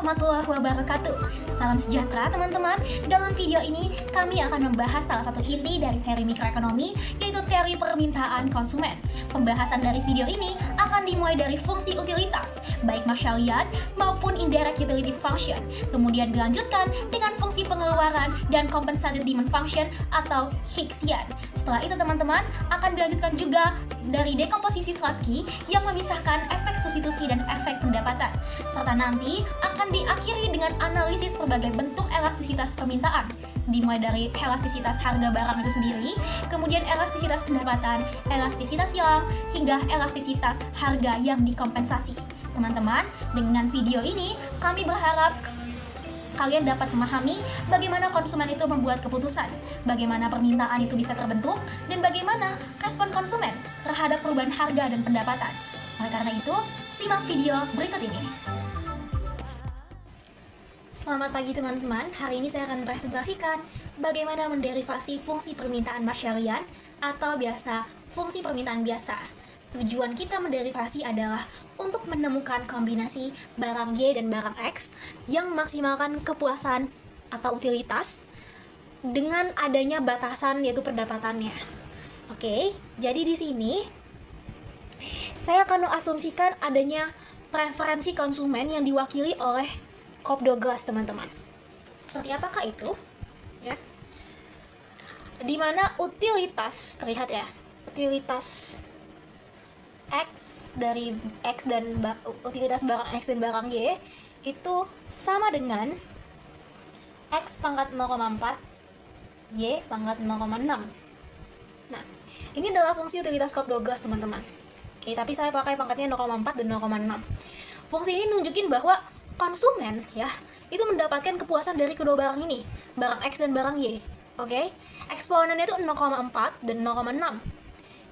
warahmatullahi wabarakatuh. Salam sejahtera teman-teman. Dalam video ini kami akan membahas salah satu inti dari teori mikroekonomi, yaitu teori permintaan konsumen. Pembahasan dari video ini akan dimulai dari fungsi utilitas, baik Marshallian maupun indirect utility function. Kemudian dilanjutkan dengan fungsi pengeluaran dan compensated demand function atau Higgsian. Setelah itu teman-teman akan dilanjutkan juga dari dekomposisi Slutsky yang memisahkan efek substitusi dan efek pendapatan, serta nanti akan diakhiri dengan analisis berbagai bentuk elastisitas permintaan, dimulai dari elastisitas harga barang itu sendiri, kemudian elastisitas pendapatan, elastisitas silang, hingga elastisitas harga yang dikompensasi. Teman-teman, dengan video ini kami berharap kalian dapat memahami bagaimana konsumen itu membuat keputusan, bagaimana permintaan itu bisa terbentuk, dan bagaimana respon konsumen terhadap perubahan harga dan pendapatan. Oleh karena itu, simak video berikut ini. Selamat pagi teman-teman, hari ini saya akan mempresentasikan bagaimana menderivasi fungsi permintaan Marshallian atau biasa fungsi permintaan biasa. Tujuan kita menderivasi adalah untuk menemukan kombinasi barang Y dan barang X yang memaksimalkan kepuasan atau utilitas dengan adanya batasan yaitu pendapatannya. Oke, jadi di sini saya akan mengasumsikan adanya preferensi konsumen yang diwakili oleh Cobb-Douglas, teman-teman. Seperti apakah itu? Ya. Di mana utilitas terlihat ya, utilitas X dari X dan utilitas barang X dan barang Y itu sama dengan X pangkat 0,4 Y pangkat 0,6. Nah, ini adalah fungsi utilitas Cobb-Douglas, teman-teman. Oke, tapi saya pakai pangkatnya 0,4 dan 0,6. Fungsi ini nunjukin bahwa konsumen ya itu mendapatkan kepuasan dari kedua barang ini, barang X dan barang Y. Oke, eksponennya itu 0,4 dan 0,6.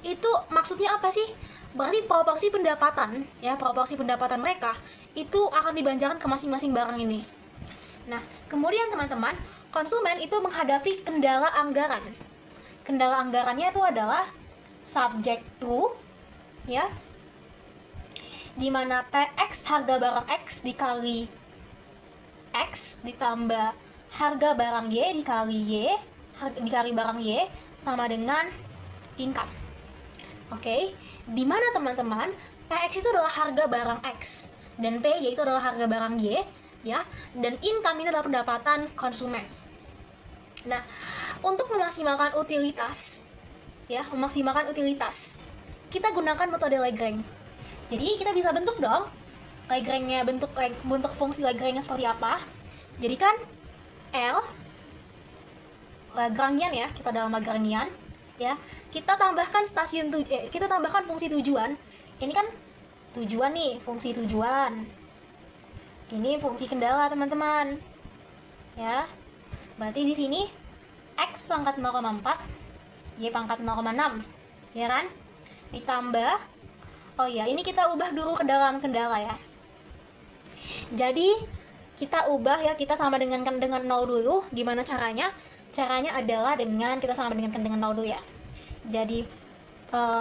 Itu maksudnya apa sih? Berarti proporsi pendapatan ya, proporsi pendapatan mereka itu akan dibelanjakan ke masing-masing barang ini. Nah, kemudian teman-teman, konsumen itu menghadapi kendala anggaran. Kendala anggarannya itu adalah subject to ya, dimana PX harga barang X dikali X ditambah harga barang Y dikali Y dikali barang Y sama dengan income. Oke, di mana teman-teman PX itu adalah harga barang X dan PY itu adalah harga barang Y ya, dan income ini adalah pendapatan konsumen. Nah, untuk memaksimalkan utilitas ya, kita gunakan metode Lagrange. Jadi kita bisa bentuk dong Lagrange-nya, bentuk fungsi Lagrange-nya seperti apa. Jadi kan L Lagrangian ya, kita dalam Lagrangian ya, kita tambahkan kita tambahkan fungsi tujuan. Ini kan tujuan nih, fungsi tujuan. Ini fungsi kendala, teman-teman. Ya. Berarti di sini X pangkat 0,4, Y pangkat 0,6. Ya kan? Ditambah, oh ya, ini kita ubah dulu ke dalam kendala ya. Jadi kita ubah ya, kita sama dengan 0 dulu. Gimana caranya? Caranya adalah dengan kita sama dengan 0 dulu ya. Jadi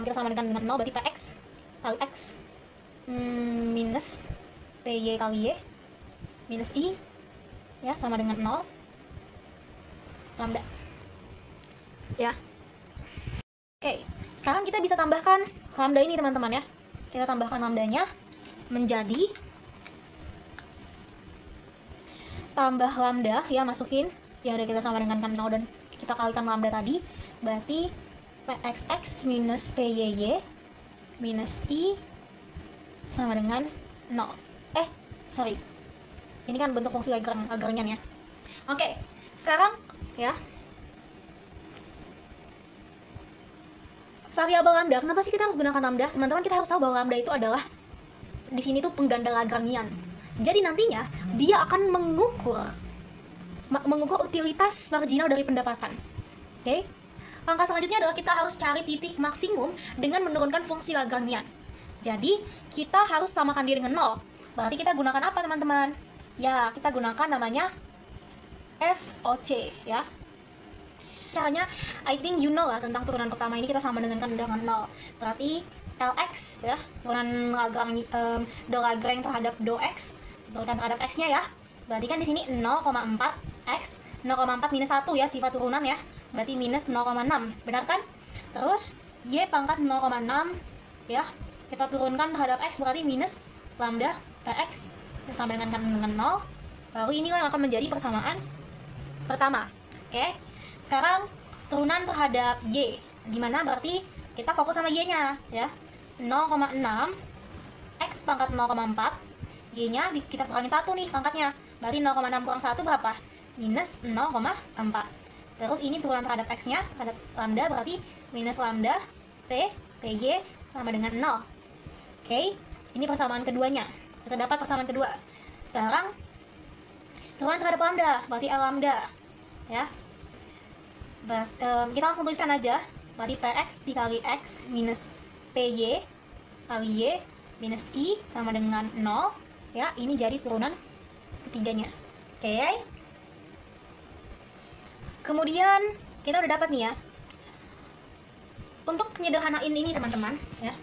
kita sama dengan 0, berarti PX kali X minus PY kali Y minus I ya, sama dengan 0 lambda ya. Oke, sekarang kita bisa tambahkan lambda ini, teman-teman ya. Kita tambahkan lambdanya menjadi tambah lambda ya, masukin yang udah kita sama dengan 0 dan kita kalikan lambda tadi, berarti PXX minus PYY minus I sama dengan 0. Sorry, ini kan bentuk fungsi Lagrangian ya. Oke, sekarang ya, variabel lambda. Kenapa sih kita harus gunakan lambda? Teman-teman, kita harus tahu bahwa lambda itu adalah di sini tuh pengganda Lagrangian. Jadi nantinya dia akan mengukur utilitas marginal dari pendapatan. Oke? Langkah selanjutnya adalah kita harus cari titik maksimum dengan menurunkan fungsi Lagrangian. Jadi kita harus samakan dia dengan 0. Berarti kita gunakan apa, teman-teman? Ya, kita gunakan namanya FOC ya. Caranya, I think you know lah tentang turunan pertama ini, kita sama dengan 0. Berarti LX ya, turunan Lagrange terhadap dou X, turunan terhadap X-nya ya, Berarti kan di sini 0,4 X 0,4 minus 1 ya, sifat turunan ya. Berarti minus 0,6, benar kan? Terus Y pangkat 0,6 ya, kita turunkan terhadap X berarti minus lambda PX sama dengan 0. Baru inilah yang akan menjadi persamaan pertama. Oke, sekarang turunan terhadap Y gimana? Berarti kita fokus sama Y nya ya. 0,6 X pangkat 0,4, Y nya kita kurangin 1 nih pangkatnya. Berarti 0,6 kurang 1 berapa? Minus 0,4. Terus ini turunan terhadap X nya, terhadap lambda, berarti minus lambda PY sama dengan 0. Oke, ini persamaan keduanya. Kita dapat persamaan kedua. Sekarang turunan terhadap lambda, berarti L lambda ya. Kita langsung tuliskan aja. Berarti PX dikali X minus PY kali Y minus I sama dengan 0 ya. Ini jadi turunan ketiganya. Oke. Kemudian kita udah dapat nih ya. Untuk menyederhanain ini teman-teman ya,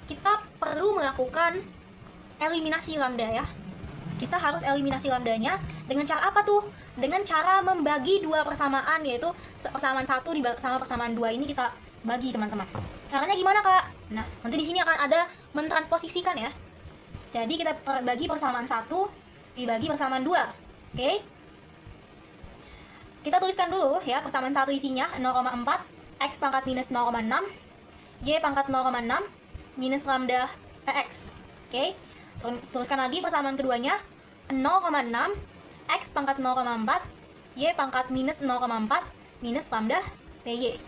kita perlu melakukan eliminasi lambda ya. Kita harus eliminasi lambdanya dengan cara apa tuh? Dengan cara membagi dua persamaan, yaitu persamaan 1 sama persamaan 2 ini kita bagi teman-teman. Caranya gimana kak? Nah, nanti di sini akan ada mentransposisikan ya. Jadi kita bagi persamaan 1 dibagi persamaan 2. Oke? Kita tuliskan dulu ya, persamaan 1 isinya 0,4 X pangkat minus 0,6 Y pangkat 0,6 minus lambda PX. Oke? Teruskan lagi persamaan keduanya 0,6 X pangkat 0,4 Y pangkat minus 0,4 minus lambda PY.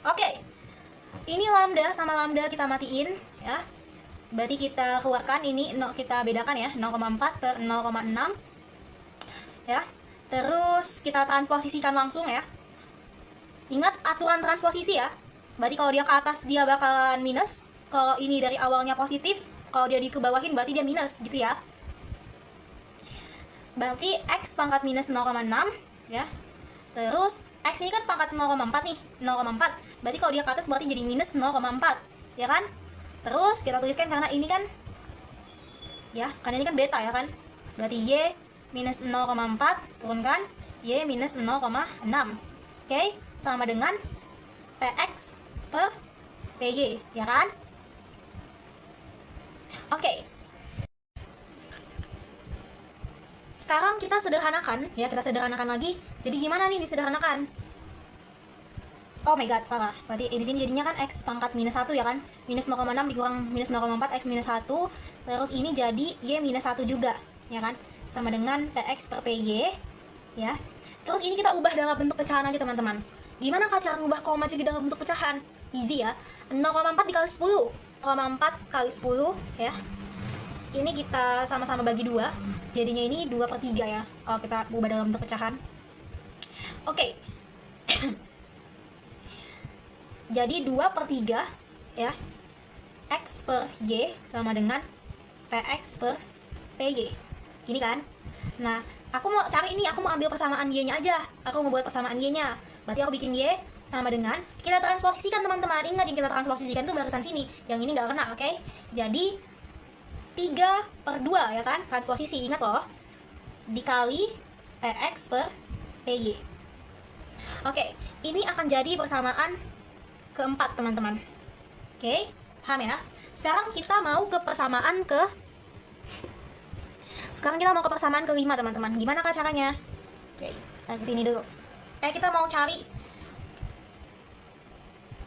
Oke, ini lambda sama lambda kita matiin ya. Berarti kita keluarkan ini, kita bedakan ya, 0,4 per 0,6 ya. Terus kita transposisikan langsung ya. Ingat aturan transposisi ya. Berarti kalau dia ke atas dia bakalan minus, kalau ini dari awalnya positif, kalau dia dikebawahin berarti dia minus gitu ya. Berarti X pangkat minus 0,6 ya. Terus X ini kan pangkat 0,4 nih, 0,4. Berarti kalau dia ke atas berarti jadi minus 0,4 ya kan. Terus kita tuliskan karena ini kan ya, karena ini kan beta ya kan. Berarti Y minus 0,4 turunkan Y minus 0,6. Oke, sama dengan PX per PY ya kan. Oke. Sekarang kita sederhanakan ya, kita sederhanakan lagi. Jadi gimana nih disederhanakan? Oh my god, salah. Berarti di sini jadinya kan X pangkat minus 1 ya kan. Minus 0,6 dikurang minus 0,4 X minus 1. Terus ini jadi Y minus 1 juga ya kan. Sama dengan PX per PY ya. Terus ini kita ubah dalam bentuk pecahan aja teman-teman. Gimana kak cara ngubah koma jadi dalam bentuk pecahan? Easy ya. 0,4 dikali 10. 0,4 kali 10 ya. Ini kita sama-sama bagi 2. Jadinya ini 2/3 ya. Kalau kita ubah dalam bentuk pecahan. Oke. Jadi 2/3 ya. X per Y sama dengan PX per PY. Gini kan? Nah, aku mau cari ini, aku mau ambil persamaan Y-nya aja. Aku mau buat persamaan Y-nya. Berarti aku bikin Y sama dengan, kita transposisikan teman-teman. Ingat yang kita transposisikan itu barisan sini. Yang ini nggak kena, oke? Jadi 3/2 ya kan? Transposisi, ingat loh. Dikali PX per PY. Oke, ini akan jadi persamaan keempat teman-teman. Oke, paham ya? Sekarang kita mau ke persamaan kelima teman-teman. Gimana kak caranya? Oke, ke sini dulu. Kita mau cari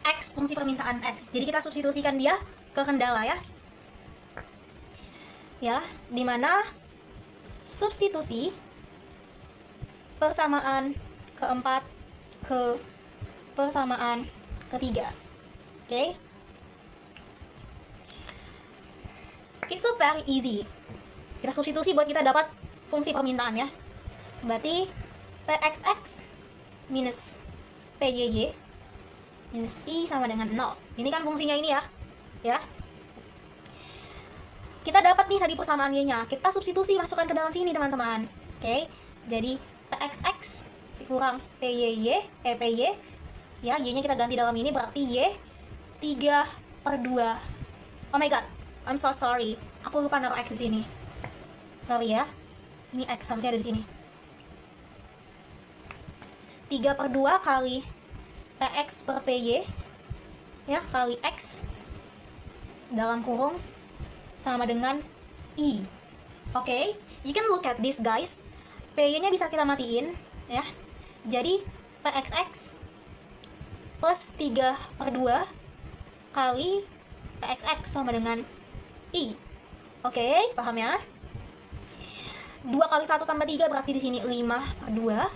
X, fungsi permintaan X. Jadi kita substitusikan dia ke kendala ya. Ya, dimana substitusi persamaan keempat ke persamaan ketiga. Oke. It's so very easy. Kita substitusi buat kita dapat fungsi permintaan ya. Berarti PXX minus PYY minus I sama dengan 0. Ini kan fungsinya ini ya. Ya. Kita dapat nih tadi persamaan Y-nya. Kita substitusi masukkan ke dalam sini teman-teman. Oke. Jadi PXX dikurang PYY ya, Y-nya kita ganti dalam ini berarti Y 3/2. Oh my god, I'm so sorry. Aku lupa naruh X di sini. Sorry ya. Ini X harusnya ada di sini. 3/2 kali PX per PY, ya, kali X dalam kurung sama dengan I. Oke, you can look at this guys. PY-nya bisa kita matiin, ya. Jadi PXX plus 3/2 kali PXX sama dengan I. Oke, paham ya? 2 kali 1 tambah 3 berarti di sini 5/2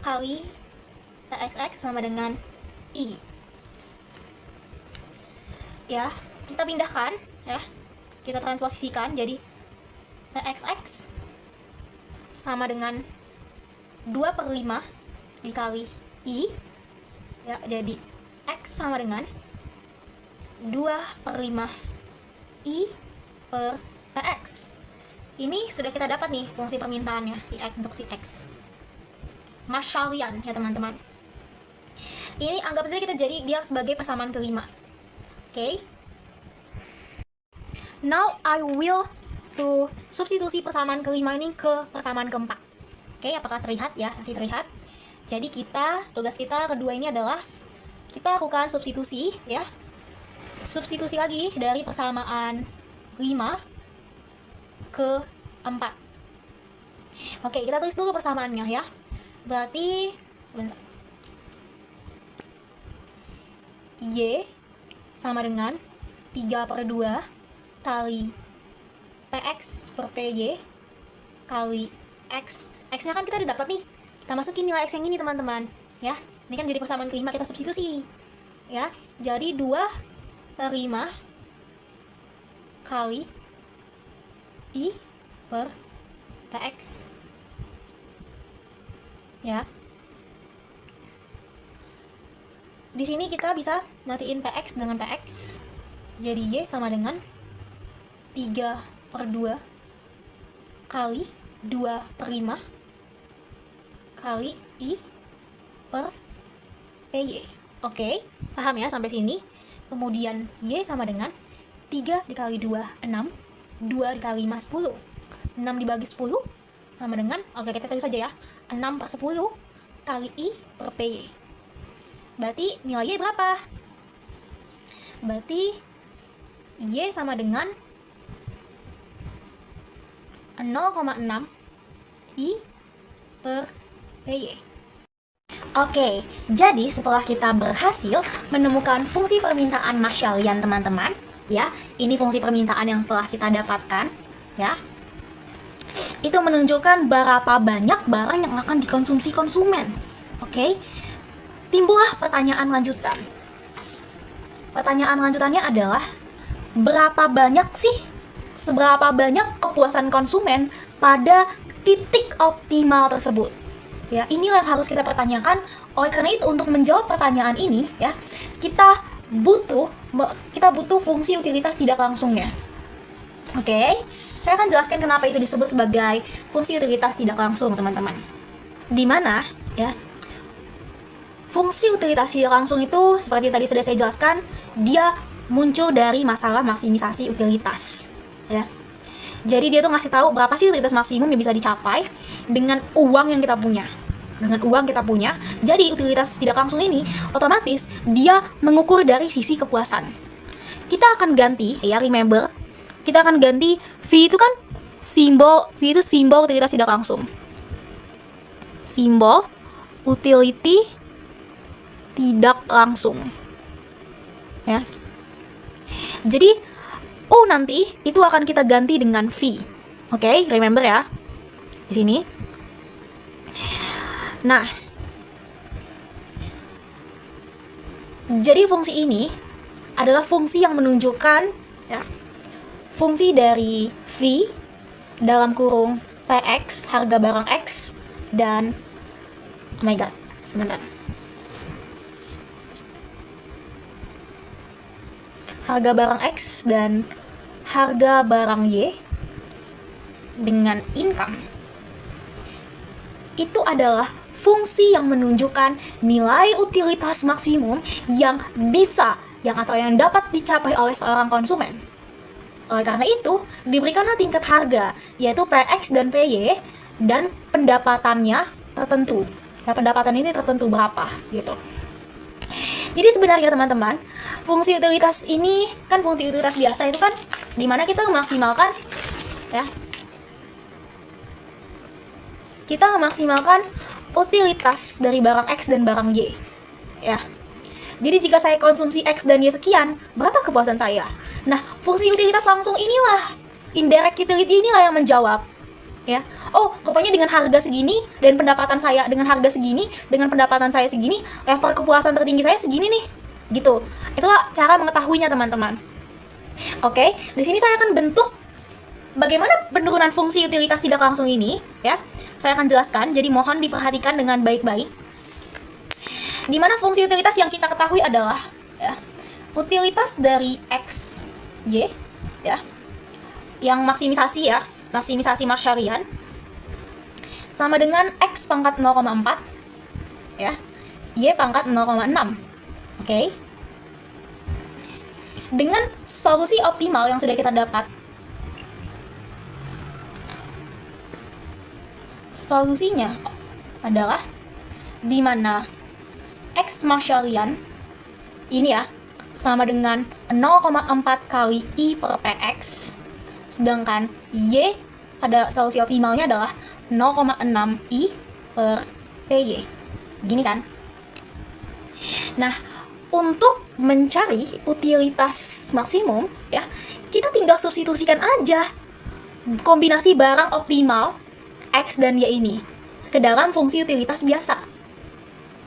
kali PXX sama dengan I. Ya, kita pindahkan, ya. Kita transposisikan jadi PXX sama dengan 2/5 dikali I, ya, jadi X sama dengan 2/5 I per PX. Ini sudah kita dapat nih fungsi permintaannya, si X untuk si X. Marshallian ya teman-teman. Ini anggap saja kita jadi dia sebagai persamaan kelima. Oke. Now I will to substitusi persamaan kelima ini ke persamaan keempat. Oke, apakah terlihat ya? Masih terlihat. Jadi tugas kita kedua ini adalah kita lakukan substitusi, ya. Substitusi lagi dari persamaan 5 ke 4. Oke, kita tulis dulu persamaannya ya. Berarti sebentar. Y sama dengan 3/2 kali PX per PY kali X. X-nya kan kita udah dapat nih. Kita masukin nilai X yang ini teman-teman, ya. Ini kan jadi persamaan kelima, kita substitusi. Ya. Jadi 2/5 kali I per PX. Ya. Di sini kita bisa matiin PX dengan PX. Jadi Y sama dengan 3/2 kali 2/5 kali I per PY. Oke, paham ya sampai sini? Kemudian Y sama dengan 3 dikali 2, 6. 2 dikali 5, 10. 6 dibagi 10 sama dengan, oke kita tulis saja ya, 6/10 kali I per PY. Berarti nilai Y berapa? Berarti Y sama dengan 0,6 I per PY. Oke, jadi setelah kita berhasil menemukan fungsi permintaan Marshallian teman-teman, ya, ini fungsi permintaan yang telah kita dapatkan, ya. Itu menunjukkan berapa banyak barang yang akan dikonsumsi konsumen. Oke, timbullah pertanyaan lanjutan. Pertanyaan lanjutannya adalah, seberapa banyak kepuasan konsumen pada titik optimal tersebut? Ya, inilah yang harus kita pertanyakan. Oleh karena itu, untuk menjawab pertanyaan ini, ya, kita butuh fungsi utilitas tidak langsungnya. Oke, saya akan jelaskan kenapa itu disebut sebagai fungsi utilitas tidak langsung, teman-teman. Di mana, ya, fungsi utilitas tidak langsung itu seperti tadi sudah saya jelaskan, dia muncul dari masalah maksimisasi utilitas, ya. Jadi dia tuh ngasih tahu berapa sih utilitas maksimum yang bisa dicapai dengan uang yang kita punya. Jadi utilitas tidak langsung ini otomatis dia mengukur dari sisi kepuasan. Kita akan ganti, ya, remember, kita akan ganti V itu kan V itu simbol utilitas tidak langsung. Simbol utility tidak langsung. Ya. Jadi U nanti itu akan kita ganti dengan V. Oke, remember ya. Di sini. Nah, jadi fungsi ini adalah fungsi yang menunjukkan, ya, fungsi dari V dalam kurung PX, harga barang X, dan oh my god, sebentar. Harga barang X dan harga barang Y dengan income. Itu adalah fungsi yang menunjukkan nilai utilitas maksimum yang dapat dicapai oleh seorang konsumen. Oleh karena itu, diberikanlah tingkat harga, yaitu PX dan PY, dan pendapatannya tertentu. Ya, pendapatan ini tertentu berapa, gitu. Jadi sebenarnya teman-teman, fungsi utilitas ini kan fungsi utilitas biasa itu kan dimana kita memaksimalkan, ya, kita memaksimalkan utilitas dari barang X dan barang Y, ya. Jadi jika saya konsumsi X dan Y sekian, berapa kepuasan saya? Nah, fungsi utilitas langsung inilah, indirect utility inilah yang menjawab, ya. Oh, rupanya dengan harga segini dan pendapatan saya dengan harga segini, dengan pendapatan saya segini, level kepuasan tertinggi saya segini nih. Gitu. Itulah cara mengetahuinya, teman-teman. Oke, di sini saya akan bentuk bagaimana penurunan fungsi utilitas tidak langsung ini, ya. Saya akan jelaskan, jadi mohon diperhatikan dengan baik-baik. Di mana fungsi utilitas yang kita ketahui adalah, ya, utilitas dari X, Y, ya, yang maksimisasi, ya, maksimisasi Marshalian, sama dengan X pangkat 0,4, ya, Y pangkat 0,6. Oke. Dengan solusi optimal yang sudah kita dapat, solusinya adalah di mana X Marshalian ini, ya, sama dengan 0,4 kali I per PX, sedangkan Y pada solusi optimalnya adalah 0,6 I per PY. Gini kan? Nah, untuk mencari utilitas maksimum, ya, kita tinggal substitusikan aja kombinasi barang optimal X dan Y ini ke dalam fungsi utilitas biasa.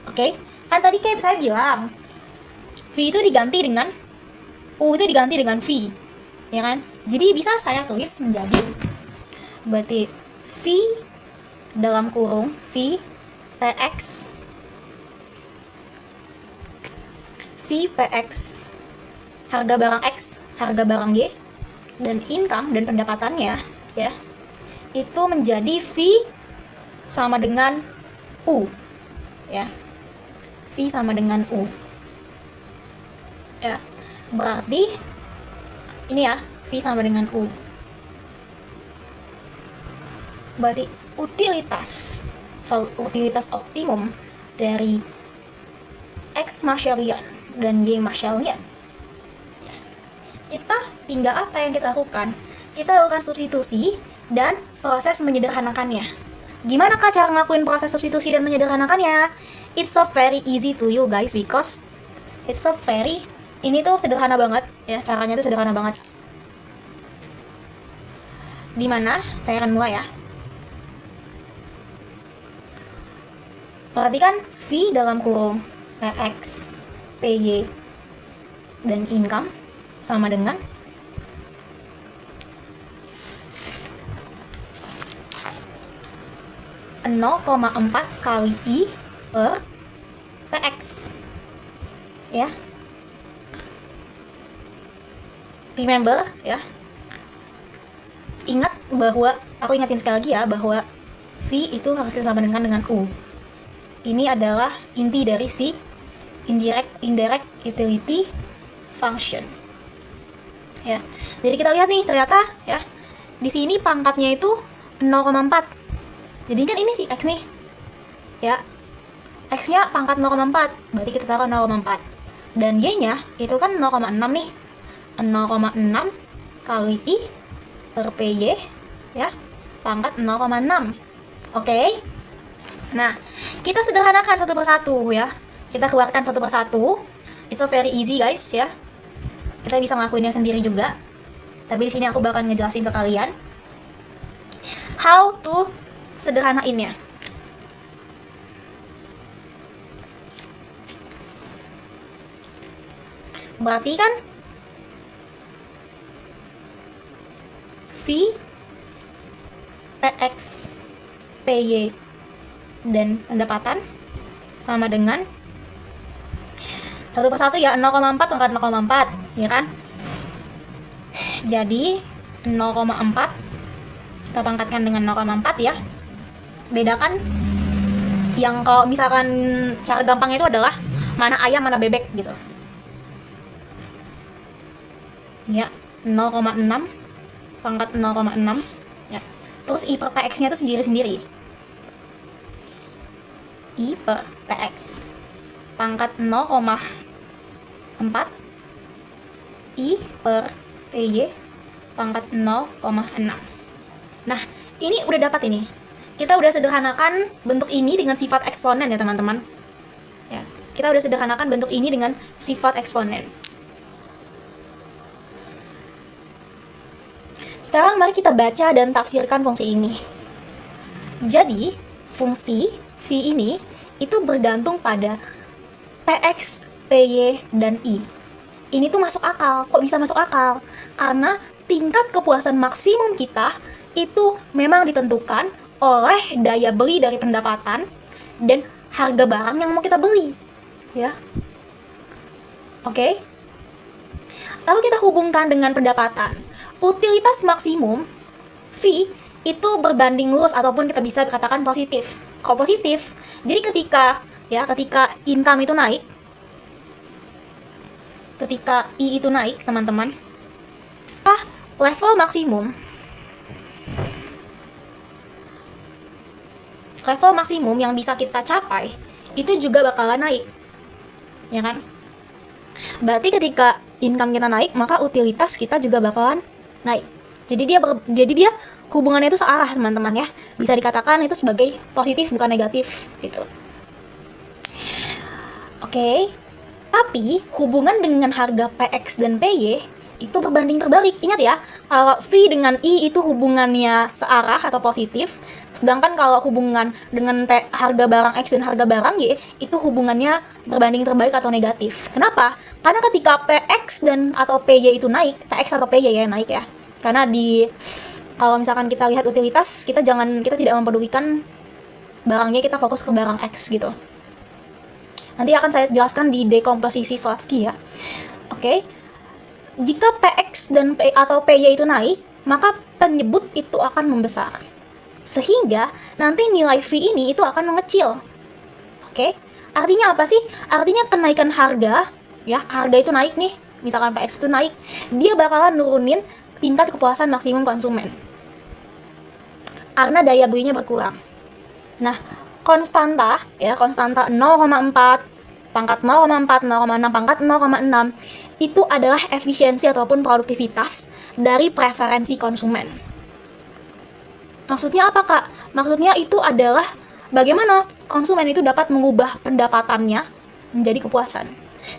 Oke? Kan tadi kayak saya bilang, V itu diganti dengan U itu diganti dengan V, ya kan? Jadi bisa saya tulis menjadi, berarti V dalam kurung V PX harga barang X, harga barang Y, dan income dan pendapatannya, ya, itu menjadi V sama dengan U, ya, V sama dengan U, ya, berarti ini, ya, V sama dengan U, berarti utilitas optimum dari X Marshalian dan Y Marshalian. Kita tinggal apa yang kita lakukan? Kita lakukan substitusi dan proses menyederhanakannya. Gimana kah cara ngelakuin proses substitusi dan menyederhanakannya? It's so very easy to you guys, because it's so very, ini tuh sederhana banget, ya, caranya tuh sederhana banget. Dimana saya akan mulai, ya. Perhatikan V dalam kurung PX, PY, dan income sama dengan (0,4 kali I per PX, ya. Remember, ya. Ingat bahwa, aku ingatin sekali lagi, ya, bahwa V itu harus sama dengan U. Ini adalah inti dari si indirect utility function, ya. Jadi kita lihat nih, ternyata, ya, di sini pangkatnya itu 0,4. Jadi kan ini si X nih, ya, X-nya pangkat 0,4, berarti kita taruh 0,4. Dan Y-nya itu kan 0,6 nih, 0,6 kali I per PY, ya, pangkat 0,6. Oke. Nah, kita sederhanakan satu persatu, ya. Kita keluarkan satu persatu. It's so very easy, guys, ya. Kita bisa ngelakuinnya sendiri juga. Tapi di sini aku bakal ngejelasin ke kalian how to sederhanainnya. Berarti kan V, PX, PY, dan pendapatan sama dengan satu persatu, ya, 0,4 pangkat 0,4, ya kan? Jadi 0,4 kita pangkatkan dengan 0,4, ya. Bedakan yang kalau misalkan cara gampangnya itu adalah mana ayam mana bebek gitu, ya. 0,6 pangkat 0,6 ya. Terus I per PX-nya itu sendiri-sendiri. I per PX pangkat 0,4 I per PY pangkat 0,6. Nah, ini udah dapat ini. Kita udah sederhanakan bentuk ini dengan sifat eksponen ya teman-teman. Ya, kita udah sederhanakan bentuk ini dengan sifat eksponen. Sekarang mari kita baca dan tafsirkan fungsi ini. Jadi, fungsi V ini itu bergantung pada PX, PY, dan I. Ini tuh masuk akal. Kok bisa masuk akal? Karena tingkat kepuasan maksimum kita itu memang ditentukan oleh daya beli dari pendapatan dan harga barang yang mau kita beli. Ya. Oke? Lalu kita hubungkan dengan pendapatan. Utilitas maksimum V itu berbanding lurus ataupun kita bisa katakan positif. Kok positif? Jadi ketika income itu naik, ketika I itu naik, teman-teman, level maksimum yang bisa kita capai itu juga bakalan naik, ya kan? Berarti ketika income kita naik, maka utilitas kita juga bakalan naik. Jadi dia hubungannya itu searah, teman-teman ya. Bisa dikatakan itu sebagai positif bukan negatif gitu. Oke. Tapi hubungan dengan harga PX dan PY itu berbanding terbalik. Ingat ya, kalau V dengan I itu hubungannya searah atau positif, sedangkan kalau hubungan dengan harga barang X dan harga barang Y itu hubungannya berbanding terbalik atau negatif. Kenapa? Karena ketika PX dan atau PY itu naik, PX atau PY ya naik ya. Karena kalau misalkan kita lihat utilitas, kita tidak mempedulikan barangnya, kita fokus ke barang X gitu. Nanti akan saya jelaskan di dekomposisi Slutsky ya. Oke. Jika PX dan atau PY itu naik, maka penyebut itu akan membesar. Sehingga nanti nilai V ini itu akan mengecil. Oke. Artinya apa sih? Artinya kenaikan harga, ya, harga itu naik nih. Misalkan PX itu naik, dia bakalan nurunin tingkat kepuasan maksimum konsumen. Karena daya belinya berkurang. Nah, konstanta 0,4 pangkat 0,4 0,6 pangkat 0,6 itu adalah efisiensi ataupun produktivitas dari preferensi konsumen. Maksudnya apa, Kak? Maksudnya itu adalah bagaimana konsumen itu dapat mengubah pendapatannya menjadi kepuasan.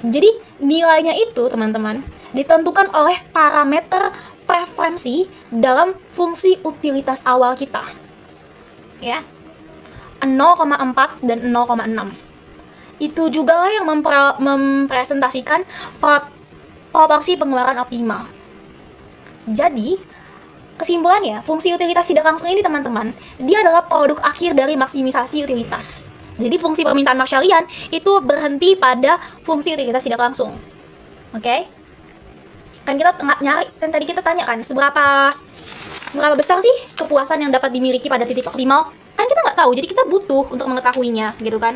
Jadi nilainya itu, teman-teman, ditentukan oleh parameter preferensi dalam fungsi utilitas awal kita. Ya. 0,4 dan 0,6. Itu juga lah yang mempresentasikan proporsi pengeluaran optimal. Jadi, kesimpulannya, fungsi utilitas tidak langsung ini, teman-teman, dia adalah produk akhir dari maksimisasi utilitas. Jadi, fungsi permintaan Marshallian itu berhenti pada fungsi utilitas tidak langsung. Oke? Kan kita nyari, kan tadi kita tanyakan, seberapa besar sih kepuasan yang dapat dimiliki pada titik optimal? Kan kita nggak tahu, jadi kita butuh untuk mengetahuinya, gitu kan?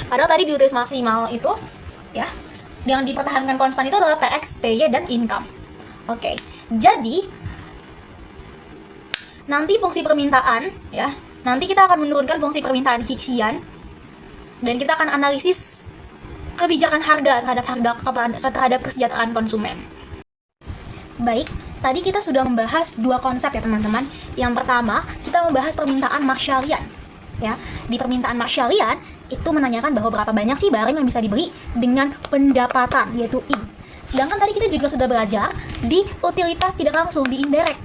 Padahal tadi di utilitas maksimal itu, ya, yang dipertahankan konstan itu adalah PX, PY, dan income. Oke, jadi nanti fungsi permintaan, ya, nanti kita akan menurunkan fungsi permintaan Hicksian, dan kita akan analisis kebijakan harga terhadap kesejahteraan konsumen. Baik, tadi kita sudah membahas dua konsep ya teman-teman. Yang pertama, kita membahas permintaan Marshallian. Ya, di permintaan Marshallian itu menanyakan bahwa berapa banyak sih barang yang bisa dibeli dengan pendapatan, yaitu I. Sedangkan tadi kita juga sudah belajar di utilitas tidak langsung, di indirect.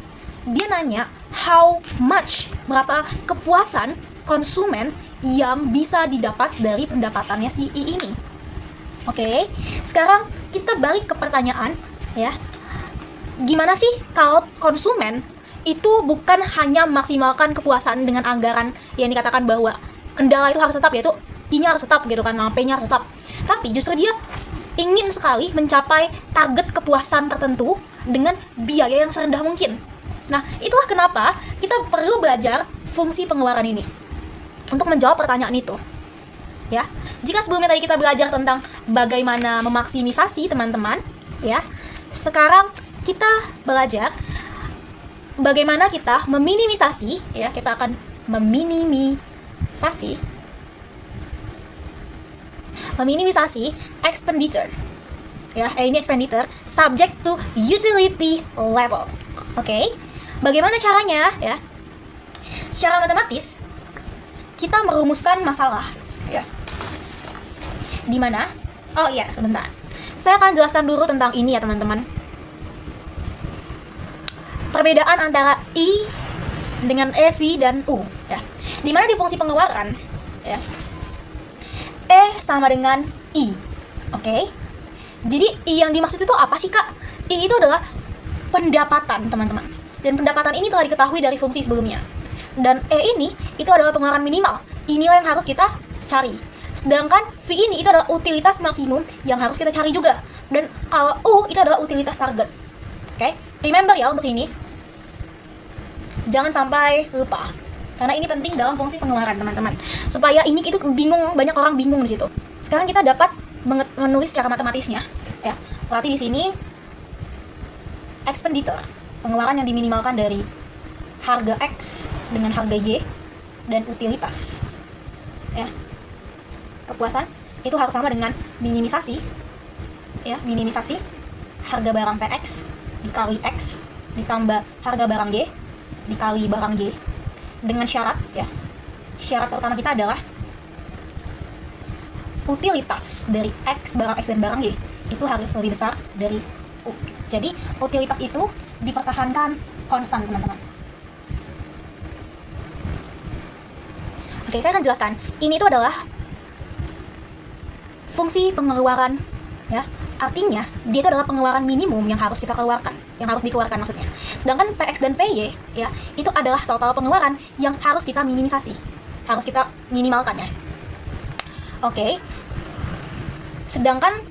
Dia nanya how much, berapa kepuasan konsumen yang bisa didapat dari pendapatannya si I ini. Oke, sekarang kita balik ke pertanyaan, ya. Gimana sih kalau konsumen itu bukan hanya maksimalkan kepuasan dengan anggaran yang dikatakan bahwa kendala itu harus tetap, yaitu I-nya harus tetap gitu kan, P-nya harus tetap. Tapi justru dia ingin sekali mencapai target kepuasan tertentu dengan biaya yang serendah mungkin. Nah, itulah kenapa kita perlu belajar fungsi pengeluaran ini untuk menjawab pertanyaan itu. Ya, jika sebelumnya tadi kita belajar tentang bagaimana memaksimisasi teman-teman, ya, sekarang kita belajar bagaimana kita meminimisasi, ya, kita akan meminimisasi expenditure, ya, ini expenditure subject to utility level. Oke, bagaimana caranya, ya? Secara matematis kita merumuskan masalah, ya. Di mana? Oh iya, sebentar. Saya akan jelaskan dulu tentang ini ya, teman-teman. Perbedaan antara I dengan EV dan U, ya. Di mana di fungsi pengeluaran, ya, E sama dengan I. Oke? Jadi I yang dimaksud itu apa sih, Kak? I itu adalah pendapatan, teman-teman. Dan pendapatan ini telah diketahui dari fungsi sebelumnya. Dan E ini itu adalah pengeluaran minimal. Inilah yang harus kita cari. Sedangkan V ini itu adalah utilitas maksimum yang harus kita cari juga. Dan kalau U itu adalah utilitas target. Oke? Remember ya untuk ini. Jangan sampai lupa. Karena ini penting dalam fungsi pengeluaran, teman-teman. Supaya ini itu bingung, banyak orang bingung di situ. Sekarang kita dapat menulis secara matematisnya, ya. Berarti di sini expenditure, pengeluaran yang diminimalkan dari harga X dengan harga Y dan utilitas, ya. Kepuasan itu harus sama dengan minimisasi, ya, minimisasi harga barang PX dikali X ditambah harga barang Y dikali barang Y, dengan syarat, ya, syarat pertama kita adalah utilitas dari X, barang X dan barang Y itu harus lebih besar dari U. Jadi utilitas itu dipertahankan konstan, teman-teman. Oke, saya akan jelaskan. Ini itu adalah fungsi pengeluaran, ya. Artinya dia itu adalah pengeluaran minimum yang harus kita keluarkan, yang harus dikeluarkan maksudnya. Sedangkan PX dan PY, ya, itu adalah total pengeluaran yang harus kita minimisasi, harus kita minimalkan, ya. Oke. Sedangkan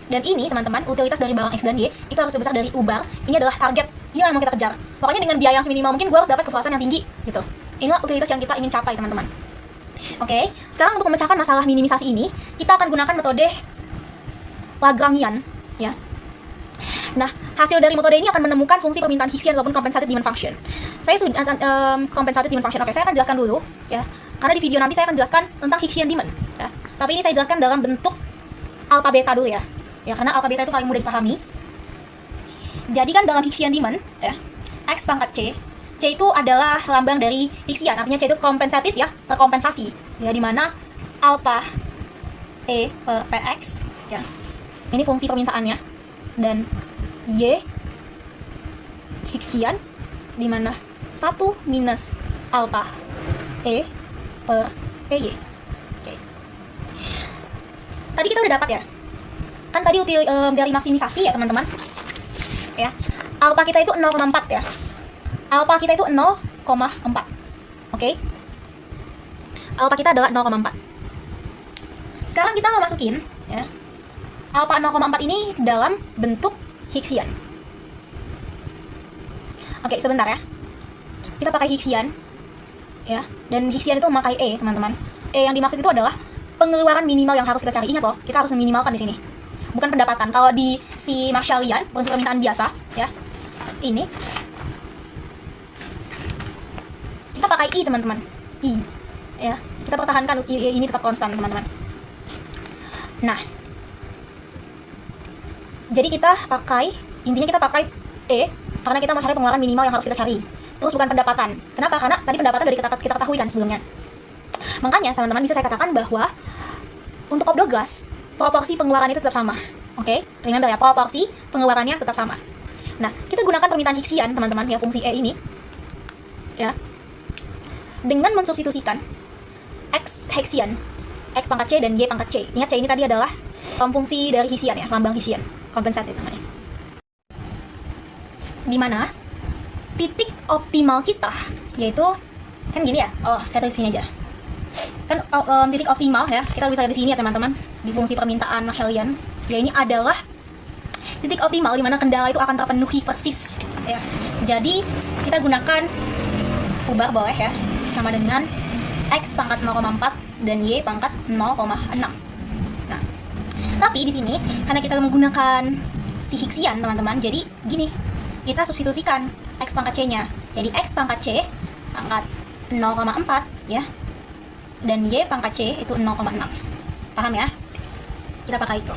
dan ini, teman-teman, utilitas dari barang X dan Y itu harus lebih besar dari U bar. Ini adalah target, ini yang mau kita kejar. Pokoknya dengan biaya yang seminimal mungkin gue harus dapat kepuasan yang tinggi, gitu. Inilah utilitas yang kita ingin capai, teman-teman. Oke, sekarang untuk memecahkan masalah minimisasi ini, kita akan gunakan metode Lagrangian, ya. Nah, hasil dari metode ini akan menemukan fungsi permintaan Hicksian ataupun compensated demand function. Saya sudah compensated demand function. Oke, saya akan jelaskan dulu, ya. Karena di video nanti saya akan jelaskan tentang Hicksian demand, ya. Tapi ini saya jelaskan dalam bentuk alpha beta dulu, ya. Ya, karena alpha beta itu paling mudah dipahami. Jadi kan dalam Hicksian demand, ya, X pangkat C itu adalah lambang dari Hicksian, artinya C itu compensated, ya, terkompensasi, ya, di mana alpha E per PX, ya. Ini fungsi permintaannya, dan Y Hicksian di mana 1 minus alpha E per PY. Oke. Tadi kita udah dapat, ya. Kan tadi dari maksimisasi, ya, teman-teman. Ya. Alpha kita itu 0,4, ya. Alpha kita itu 0,4. Oke. Alpha kita adalah 0,4. Sekarang kita mau masukin, ya, alpha 0,4 ini dalam bentuk Hicksian. Oke, sebentar, ya. Kita pakai Hicksian, ya. Dan Hicksian itu memakai E, teman-teman. E yang dimaksud itu adalah pengeluaran minimal yang harus kita cari. Ingat loh, kita harus meminimalkan di sini. Bukan pendapatan. Kalau di si Marshallian, fungsi permintaan biasa, ya. Ini kita pakai I, teman-teman. I, ya. Kita pertahankan I ini tetap konstan, teman-teman. Nah, jadi intinya kita pakai E karena kita mau cari pengeluaran minimal yang harus kita cari. Terus bukan pendapatan. Kenapa? Karena tadi pendapatan dari kita ketahui kan sebelumnya. Makanya, teman-teman, bisa saya katakan bahwa untuk obdo gas, proporsi pengeluaran itu tetap sama. Oke? Remember ya, proporsi pengeluarannya tetap sama. Nah, kita gunakan permintaan Hicksian, teman-teman, ya, fungsi E ini, ya, dengan mensubstitusikan X Hicksian, X pangkat C dan Y pangkat C. Ingat, C ini tadi adalah fungsi dari Hicksian, ya, lambang Hicksian, compensated namanya. Dimana titik optimal kita, yaitu, kan gini ya, saya tulis sini aja. Kan titik optimal, ya, kita bisa lihat di sini, ya, teman-teman, di fungsi permintaan Marshallian, ya, ini adalah titik optimal di mana kendala itu akan terpenuhi persis, ya. Jadi kita gunakan U bar boleh, ya, sama dengan X pangkat 0,4 dan Y pangkat 0,6. Nah, tapi di sini karena kita menggunakan si Higsian, teman-teman. Jadi gini, kita substitusikan X pangkat C-nya. Jadi X pangkat C pangkat 0,4 ya. Dan Y pangkat C itu 0,6. Paham ya? Kita pakai itu.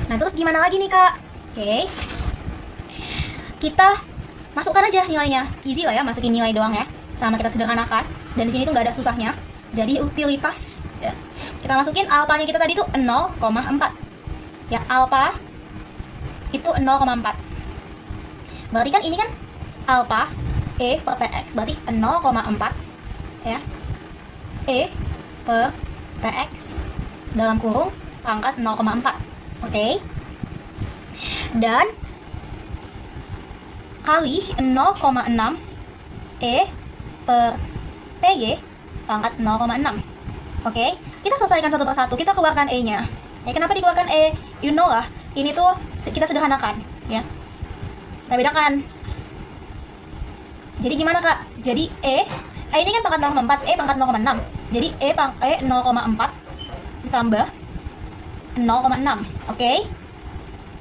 Nah, terus gimana lagi nih, Kak? Oke. Kita masukkan aja nilainya. Easy lah ya, masukin nilai doang ya. Sama kita sederhanakan. Dan di sini tuh nggak ada susahnya. Jadi utilitas ya. Kita masukin alpanya kita tadi tuh 0,4. Ya, alpha itu 0,4. Berarti kan ini kan alpha E per PX. Berarti 0,4 ya. E per PX dalam kurung pangkat 0,4. Oke. Dan kali 0,6 E per PY pangkat 0,6. Oke. Kita selesaikan satu persatu. Kita keluarkan E-nya. Ya, kenapa dikeluarkan E? You know lah. Ini tuh kita sederhanakan, ya. Kita bedakan. Jadi gimana, Kak? Jadi E ini kan pangkat 0,4, E pangkat 0,6. Jadi E 0,4 ditambah 0,6. Oke.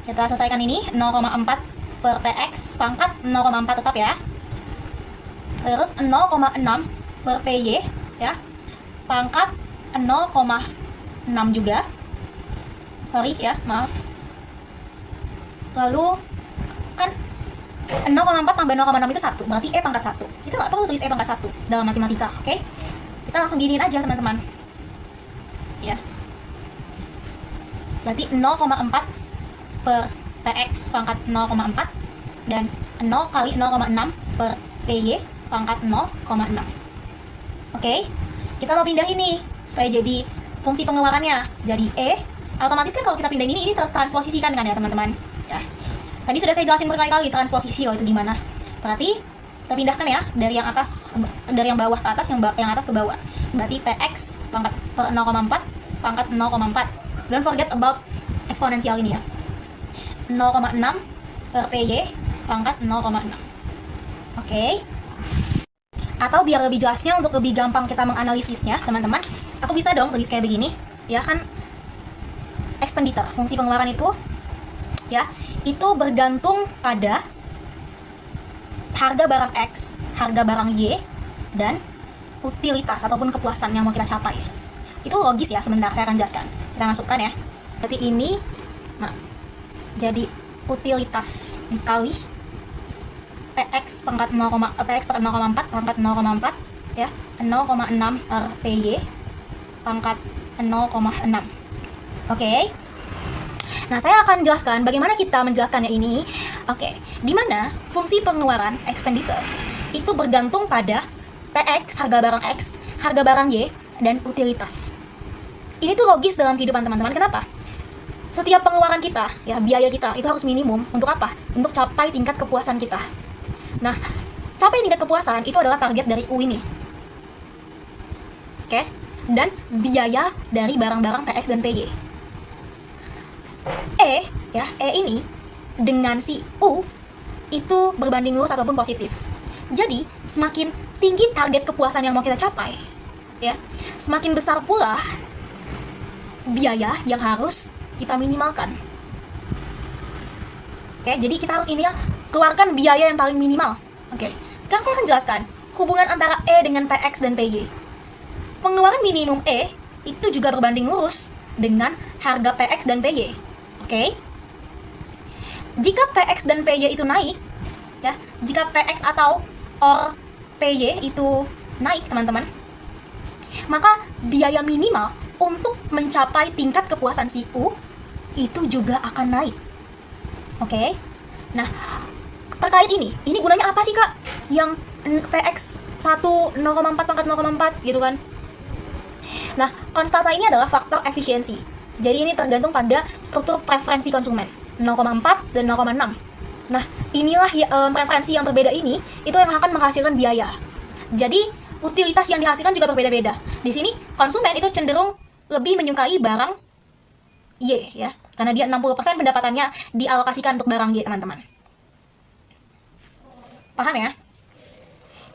Kita selesaikan ini 0,4 per PX pangkat 0,4 tetap ya. Terus 0,6 per PY ya. Pangkat 0,6 juga. Sorry ya, maaf. Lalu kan 0,4 tambah 0,6 itu 1, berarti E pangkat 1. Kita nggak perlu tulis E pangkat 1 dalam matematika, oke? Kita langsung giniin aja, teman-teman. Ya. Berarti 0,4 per PX pangkat 0,4 dan 0 kali 0,6 per PY pangkat 0,6. Oke? Kita mau pindah ini supaya jadi fungsi pengeluarannya. Jadi E, otomatis kan kalau kita pindahin ini transposisikan kan ya, teman-teman? Ya. Tadi sudah saya jelasin berkali-kali transposisi itu gimana. Berarti kita pindahkan ya dari yang atas dari yang bawah ke atas, yang atas ke bawah. Berarti PX pangkat per 0,4 pangkat 0,4. Don't forget about eksponensial ini ya. 0,6 per PY pangkat 0,6. Oke. Atau biar lebih jelasnya, untuk lebih gampang kita menganalisisnya, teman-teman, aku bisa dong tulis kayak begini. Ya kan, expenditure, fungsi pengeluaran itu ya, itu bergantung pada harga barang X, harga barang Y, dan utilitas ataupun kepuasan yang mau kita capai. Itu logis ya, sebentar saya akan jelaskan. Kita masukkan ya. Berarti ini, nah, jadi utilitas dikali PX pangkat 0, PX per 0,4 pangkat 0,4 ya, 0,6 per PY pangkat 0,6. Oke. Nah, saya akan jelaskan bagaimana kita menjelaskannya ini. Oke, di mana fungsi pengeluaran expenditure itu bergantung pada PX, harga barang X, harga barang Y, dan utilitas. Ini tuh logis dalam kehidupan, teman-teman. Kenapa? Setiap pengeluaran kita, ya, biaya kita itu harus minimum untuk apa? Untuk capai tingkat kepuasan kita. Nah, capai tingkat kepuasan itu adalah target dari U ini. Oke? Dan biaya dari barang-barang PX dan PY. E ini dengan si U itu berbanding lurus ataupun positif. Jadi, semakin tinggi target kepuasan yang mau kita capai, ya, semakin besar pula biaya yang harus kita minimalkan. Oke, jadi kita harus ini ya, keluarkan biaya yang paling minimal. Oke, sekarang saya akan jelaskan hubungan antara E dengan PX dan PY. Pengeluaran minimum E itu juga berbanding lurus dengan harga PX dan PY. Oke. Jika PX dan PY itu naik, ya, jika PX atau or PY itu naik, teman-teman, maka biaya minimal untuk mencapai tingkat kepuasan si U itu juga akan naik. Oke. Nah, terkait ini gunanya apa sih, Kak? Yang PX 1 0,4 pangkat 0,4 gitu kan? Nah, konstanta ini adalah faktor efisiensi. Jadi ini tergantung pada struktur preferensi konsumen 0,4 dan 0,6. Nah, inilah preferensi yang berbeda ini itu yang akan menghasilkan biaya. Jadi utilitas yang dihasilkan juga berbeda-beda. Di sini konsumen itu cenderung lebih menyukai barang Y ya, karena dia 60% pendapatannya dialokasikan untuk barang Y, teman-teman. Paham ya?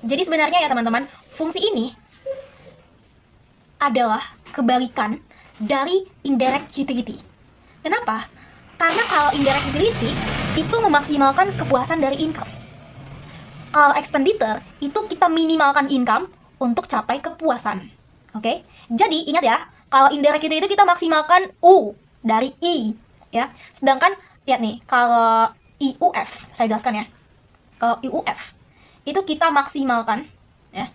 Jadi sebenarnya ya, teman-teman, fungsi ini adalah kebalikan dari indirect utility. Kenapa? Karena kalau indirect utility itu memaksimalkan kepuasan dari income. Kalau expenditure itu kita minimalkan income untuk capai kepuasan. Oke? Jadi ingat ya, kalau indirect itu kita maksimalkan U dari I, ya. Sedangkan lihat nih, kalau IUF, saya jelaskan ya. Kalau IUF itu kita maksimalkan, ya.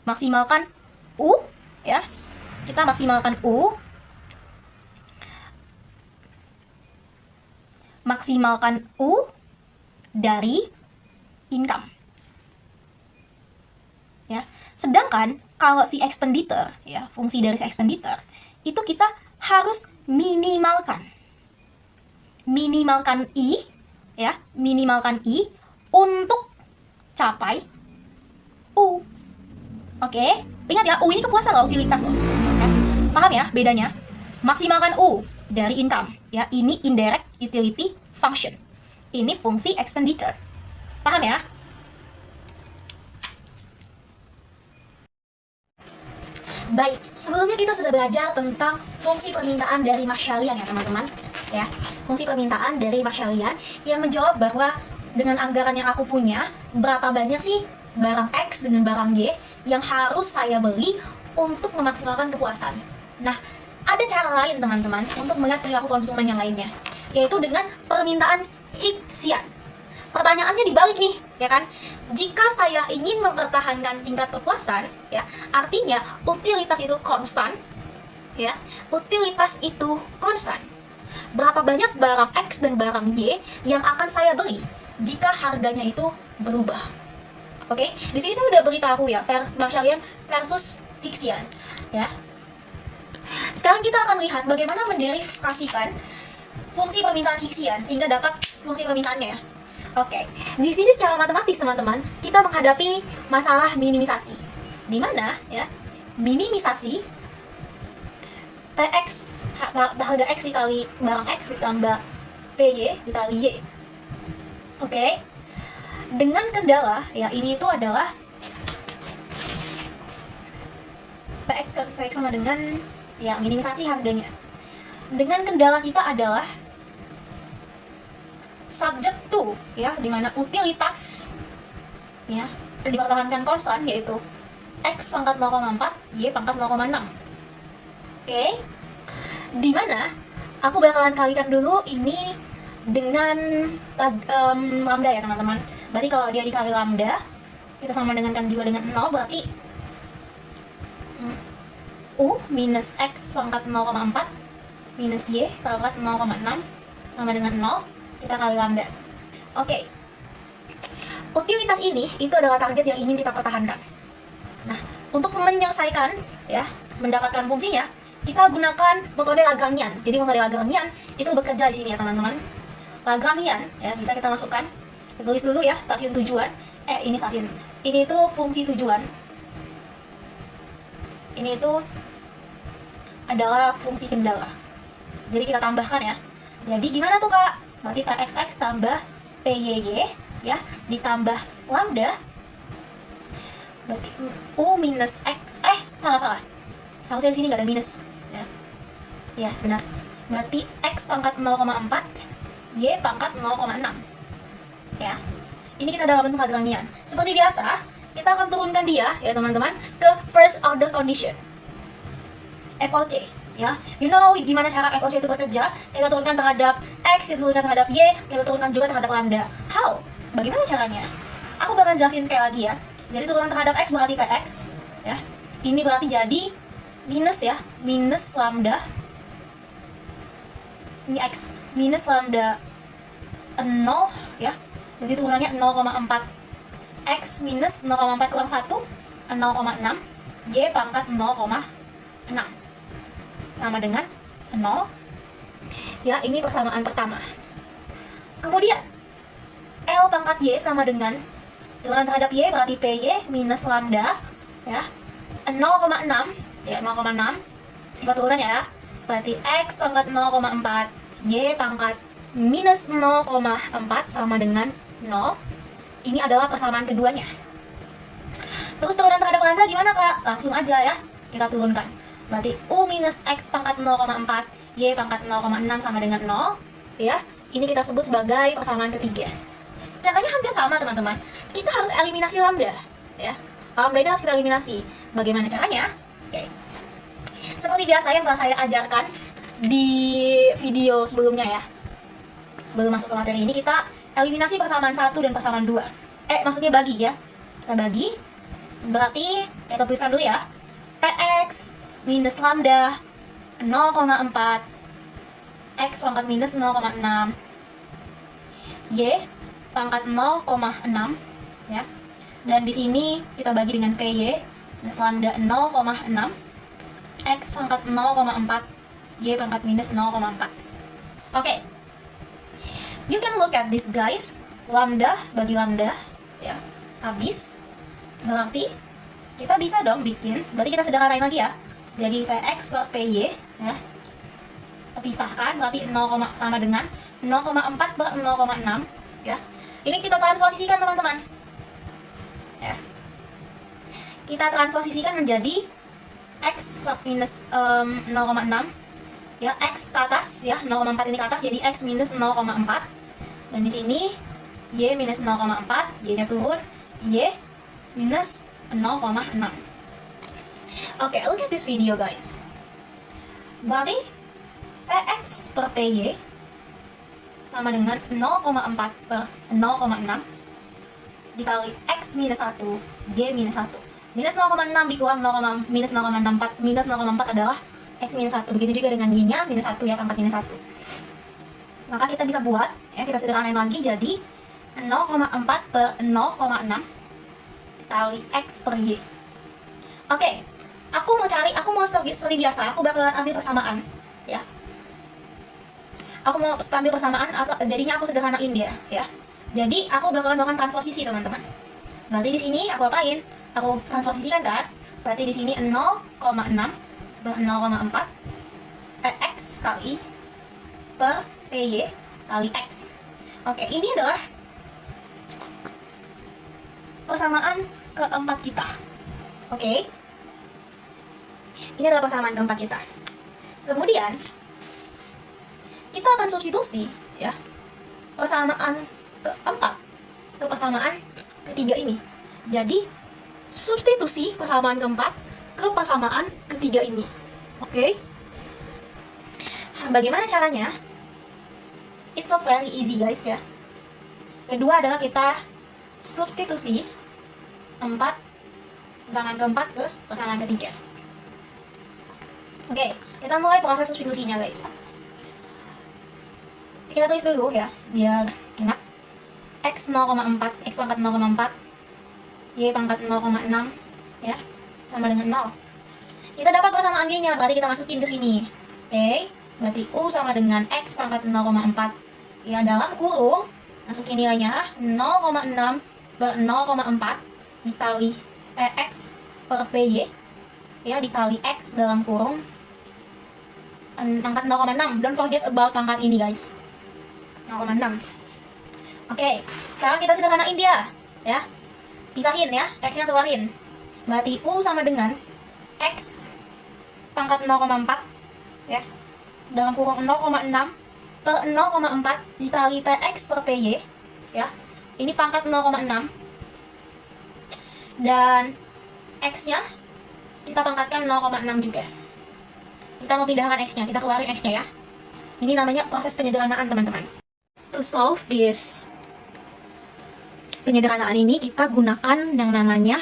Maksimalkan U, ya. Kita maksimalkan U. Maksimalkan U dari income. Ya. Sedangkan kalau si expenditure, ya, fungsi dari si expenditure itu kita harus minimalkan I, ya, minimalkan I untuk capai U. Oke, ingat ya, U ini kepuasan loh, utilitas loh. Ya. Paham ya bedanya? Maksimalkan U dari income, ya, ini indirect utility function. Ini fungsi expenditure. Paham ya? Baik, sebelumnya kita sudah belajar tentang fungsi permintaan dari Mas Syalian ya teman-teman. Ya, fungsi permintaan dari Mas Syalian yang menjawab bahwa dengan anggaran yang aku punya, berapa banyak sih barang X dengan barang Y yang harus saya beli untuk memaksimalkan kepuasan. Nah, ada cara lain teman-teman untuk melihat perilaku konsumen yang lainnya, yaitu dengan permintaan Higgsian. Pertanyaannya dibalik nih, ya kan? Jika saya ingin mempertahankan tingkat kepuasan, ya, artinya utilitas itu konstan, ya. Utilitas itu konstan. Berapa banyak barang X dan barang Y yang akan saya beli jika harganya itu berubah? Oke, di sini saya sudah beritahu ya, Mas Syalian versus Higgsian, ya. Sekarang kita akan lihat bagaimana menderivasikan fungsi permintaan Higgsian sehingga dapat fungsi permintaannya. Oke, di sini secara matematis teman-teman, kita menghadapi masalah minimisasi. Di mana ya, minimisasi PX, harga X dikali barang X ditambah PY dikali Y. Oke, dengan kendala, ya ini itu adalah PX sama dengan ya minimisasi harganya. Dengan kendala kita adalah subject to, ya, dimana utilitas ya dipertahankan konstan, yaitu X pangkat 0,4 Y pangkat 0,6. Oke, dimana aku bakalan kalikan dulu ini dengan lambda ya teman-teman. Berarti kalau dia dikali lambda, kita sama dengan kan juga dengan 0, berarti U minus X pangkat 0,4 minus Y pangkat 0,6 sama dengan 0, kita kali lambda. Oke. Utilitas ini itu adalah target yang ingin kita pertahankan. Nah, untuk menyelesaikan ya, mendapatkan fungsinya, kita gunakan metode Lagrangian. Jadi metode Lagrangian itu bekerja di sini ya, teman-teman. Lagrangian ya, bisa kita masukkan. Kita tulis dulu ya, stasiun tujuan. Ini stasiun. Ini itu fungsi tujuan. Ini itu adalah fungsi kendala. Jadi kita tambahkan ya. Jadi gimana tuh, Kak? Berarti PXX tambah PYY ya, ditambah lambda, berarti U minus X, salah, harusnya di sini nggak ada minus ya, benar, berarti X pangkat 0,4 Y pangkat 0,6 ya. Ini kita dalam bentuk Lagrangian. Seperti biasa, kita akan turunkan dia ya teman-teman ke first order condition, FOC ya. You know gimana cara FOC itu bekerja? Kita turunkan terhadap X, kita turunkan terhadap Y, kita turunkan juga terhadap lambda. How? Bagaimana caranya? Aku bakal jelasin sekali lagi ya. Jadi turunan terhadap X berarti PX ya. Ini berarti jadi minus ya, minus lambda. Ini X minus lambda 0 ya. Jadi turunannya 0,4 X minus 0,4 kurang 1 0,6 Y pangkat 0,6 sama dengan 0 ya. Ini persamaan pertama. Kemudian L pangkat Y sama dengan turunan terhadap Y berarti PY minus lambda ya 0,6 ya, 0,6 sifat turunan ya, berarti X pangkat 0,4 Y pangkat minus 0,4 sama dengan 0. Ini adalah persamaan keduanya. Terus turunan terhadap lambda gimana, Kak? Langsung aja ya, kita turunkan. Berarti U minus X pangkat 0,4 Y pangkat 0,6 sama dengan 0 ya. Ini kita sebut sebagai persamaan ketiga. Caranya hampir sama teman-teman. Kita harus eliminasi lambda, ya. Lambda ini harus kita eliminasi. Bagaimana caranya? Oke. Seperti biasa yang telah saya ajarkan di video sebelumnya ya. Sebelum masuk ke materi ini, kita eliminasi persamaan 1 dan persamaan 2. Maksudnya bagi ya. Kita bagi. Berarti kita tuliskan dulu ya. Px minus lambda 0,4 x pangkat minus 0,6 y pangkat 0,6 ya. Dan di sini kita bagi dengan py minus lambda 0,6 x pangkat 0,4 y pangkat minus 0,4. Oke. You can look at this guys. Lambda bagi lambda ya. Habis. Berarti kita bisa dong bikin. Berarti kita sederhanain lagi ya. Jadi px per py ya. Pisahkan berarti 0, sama dengan 0,4 per 0,6 ya. Ini kita transposisikan teman-teman ya. Kita transposisikan menjadi x minus 0,6 ya, x ke atas ya, 0,4 ini ke atas jadi x minus 0,4. Dan di sini y minus 0,4, y nya turun, y minus 0,6. Oke, look at this video guys. Berarti px per py sama dengan 0,4 per 0,6 dikali x minus 1 y minus 1. Minus 0,6 dikurang minus 0,64 minus 0,4 adalah x minus 1. Begitu juga dengan y nya minus 1 ya, pangkat minus 1. Maka kita bisa buat ya, kita sederhanain lagi jadi 0,4 per 0,6 dikali x per y. Oke, aku mau seperti biasa, aku bakalan ambil persamaan ya. Aku mau ambil persamaan atau jadinya aku sederhanain dia ya. Jadi aku bakalan melakukan transposisi teman-teman. Berarti di sini aku apain? Aku transposisikan kan? Berarti di sini 0,6 per 0,4 px kali per py kali x. Oke, ini adalah persamaan keempat kita. Oke. Ini adalah persamaan keempat kita. Kemudian kita akan substitusi ya persamaan keempat ke persamaan ketiga ini. Jadi substitusi persamaan keempat ke persamaan ketiga ini. Oke. Bagaimana caranya? It's so very easy guys ya. Kedua adalah kita substitusi 4 persamaan keempat ke persamaan ketiga. Oke, kita mulai proses substitusinya guys. Kita tulis dulu ya, biar enak. X 0,4, X pangkat 0,4, Y pangkat 0,6 ya, sama dengan 0. Kita dapat persamaan Y-nya, berarti kita masukin ke sini. Oke, berarti U sama dengan X pangkat 0,4 ya, dalam kurung masukin nilainya 0,6 per 0,4 dikali PX per PY ya, dikali X dalam kurung pangkat 0,6. Don't forget about pangkat ini guys, 0,6. Oke, sekarang kita sederhanain dia ya. Pisahin ya, X-nya keluarin. Berarti U sama dengan X pangkat 0,4 ya, dalam kurung 0,6 per 0,4 dikali PX per PY ya. Ini pangkat 0,6. Dan X-nya kita pangkatkan 0,6 juga. Kita mau pindahkan X-nya, kita keluarin X-nya ya. Ini namanya proses penyederhanaan teman-teman. To solve this penyederhanaan ini, kita gunakan yang namanya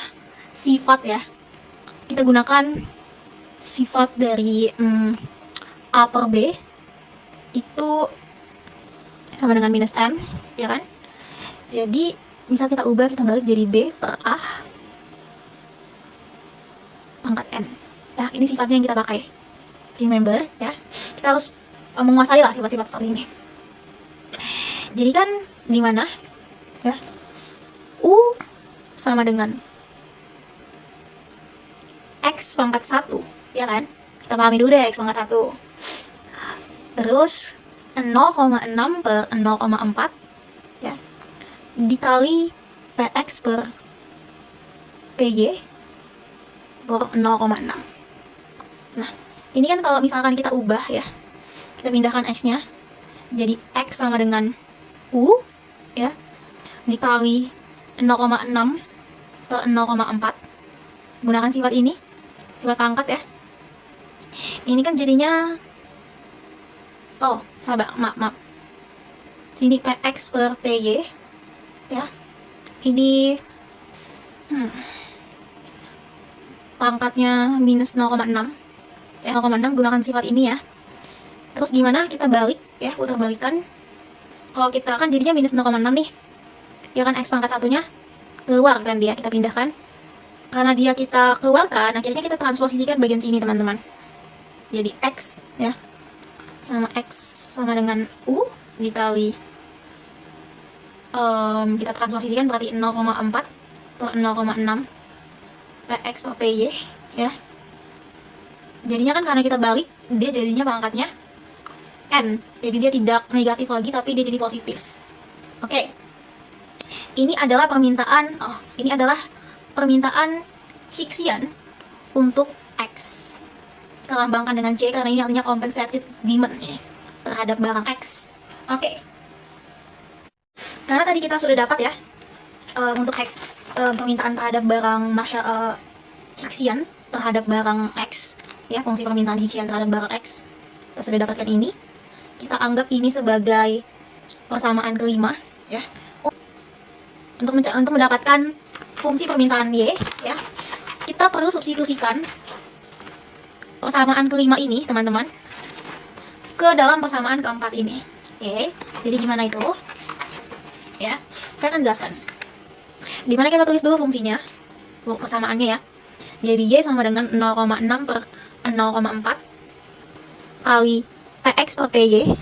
sifat ya. Kita gunakan sifat dari A per B itu sama dengan minus M ya kan. Jadi misal kita ubah, kita balik jadi B per A pangkat N ya. Ini sifatnya yang kita pakai, remember ya. Kita harus menguasai lah sifat-sifat seperti ini. Jadi kan di mana ya, U sama dengan X pangkat 1 ya kan. Kita pahami dulu deh X pangkat 1. Terus 0,6 per 0,4 ya, dikali PX per PY per 0,6. Nah, ini kan kalau misalkan kita ubah ya, kita pindahkan X-nya, Jadi X sama dengan U, ya, dikali 0,6 per 0,4. Gunakan sifat ini, sifat pangkat ya. Ini kan jadinya, oh, sabar, maaf. Sini PX per PY, ya. Ini pangkatnya minus 0,6. Ya, 0,6 gunakan sifat ini ya. Terus gimana kita balik ya, putar balikan. Kalau kita kan jadinya minus 0,6 nih. Ya kan, X pangkat satunya keluar kan, dia kita pindahkan. Karena dia kita keluarkan, akhirnya kita transposisikan bagian sini teman-teman. Jadi X ya sama X sama dengan U dikali kita transposisikan berarti 0,4 per 0,6 PX per PY ya. Jadinya kan karena kita balik, dia jadinya pangkatnya N. Jadi dia tidak negatif lagi, tapi dia jadi positif. Oke. Ini adalah permintaan Higksian untuk X. Kita lambangkan dengan C karena ini artinya compensated demand ya, terhadap barang X. Oke. Karena tadi kita sudah dapat ya untuk permintaan terhadap barang Higksian terhadap barang X ya, fungsi permintaan Higksian terhadap barang X. Kita sudah dapatkan ini. Kita anggap ini sebagai persamaan kelima ya. Untuk mendapatkan fungsi permintaan Y ya, kita perlu substitusikan persamaan kelima ini teman-teman ke dalam persamaan keempat ini. Oke, jadi gimana itu ya, saya akan jelaskan. Dimana kita tulis dulu fungsinya, persamaannya ya. Jadi Y sama dengan 0,6 per 0,4 kali PX per PY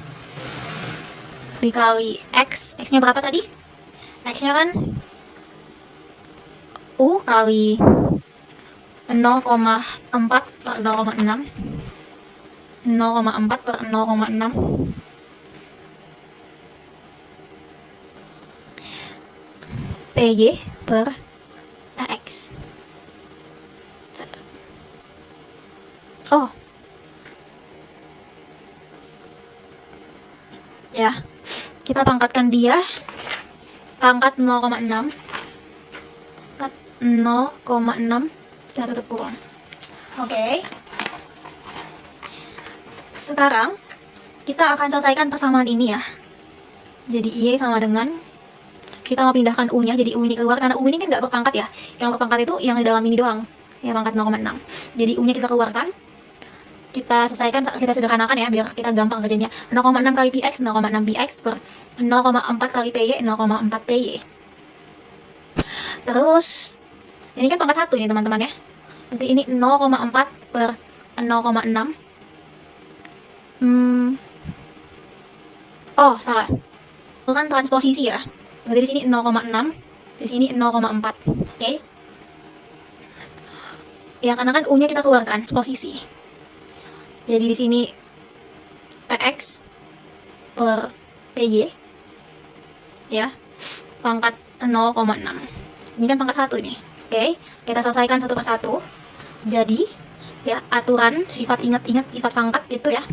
dikali X. X nya berapa tadi? X nya kan U kali 0,4 per 0,6 0,4 per 0,6 PY per AX. Oh ya, kita pangkatkan dia pangkat 0,6 kita tutup kurung. Oke. Sekarang kita akan selesaikan persamaan ini ya. Jadi Y sama dengan, kita mau pindahkan U nya, jadi U ini keluar karena U ini kan nggak berpangkat ya. Yang berpangkat itu yang di dalam ini doang ya, pangkat 0,6. Jadi U nya kita keluarkan, kita selesaikan, kita sederhanakan ya biar kita gampang kerjanya. 0,6 kali PX 0,6 PX per 0,4 kali PY 0,4 PY. Terus ini kan pangkat 1 ini teman-teman ya. Nanti ini 0,4 per 0,6. Oh, salah. Itu kan transposisi ya. Berarti di sini 0,6, di sini 0,4. Oke. Ya karena kan U-nya kita keluarkan, posisi. Jadi di sini PX per PY ya, pangkat 0,6. Ini kan pangkat 1 nih. Oke, kita selesaikan satu persatu. Jadi ya, aturan sifat, ingat-ingat sifat pangkat itu ya.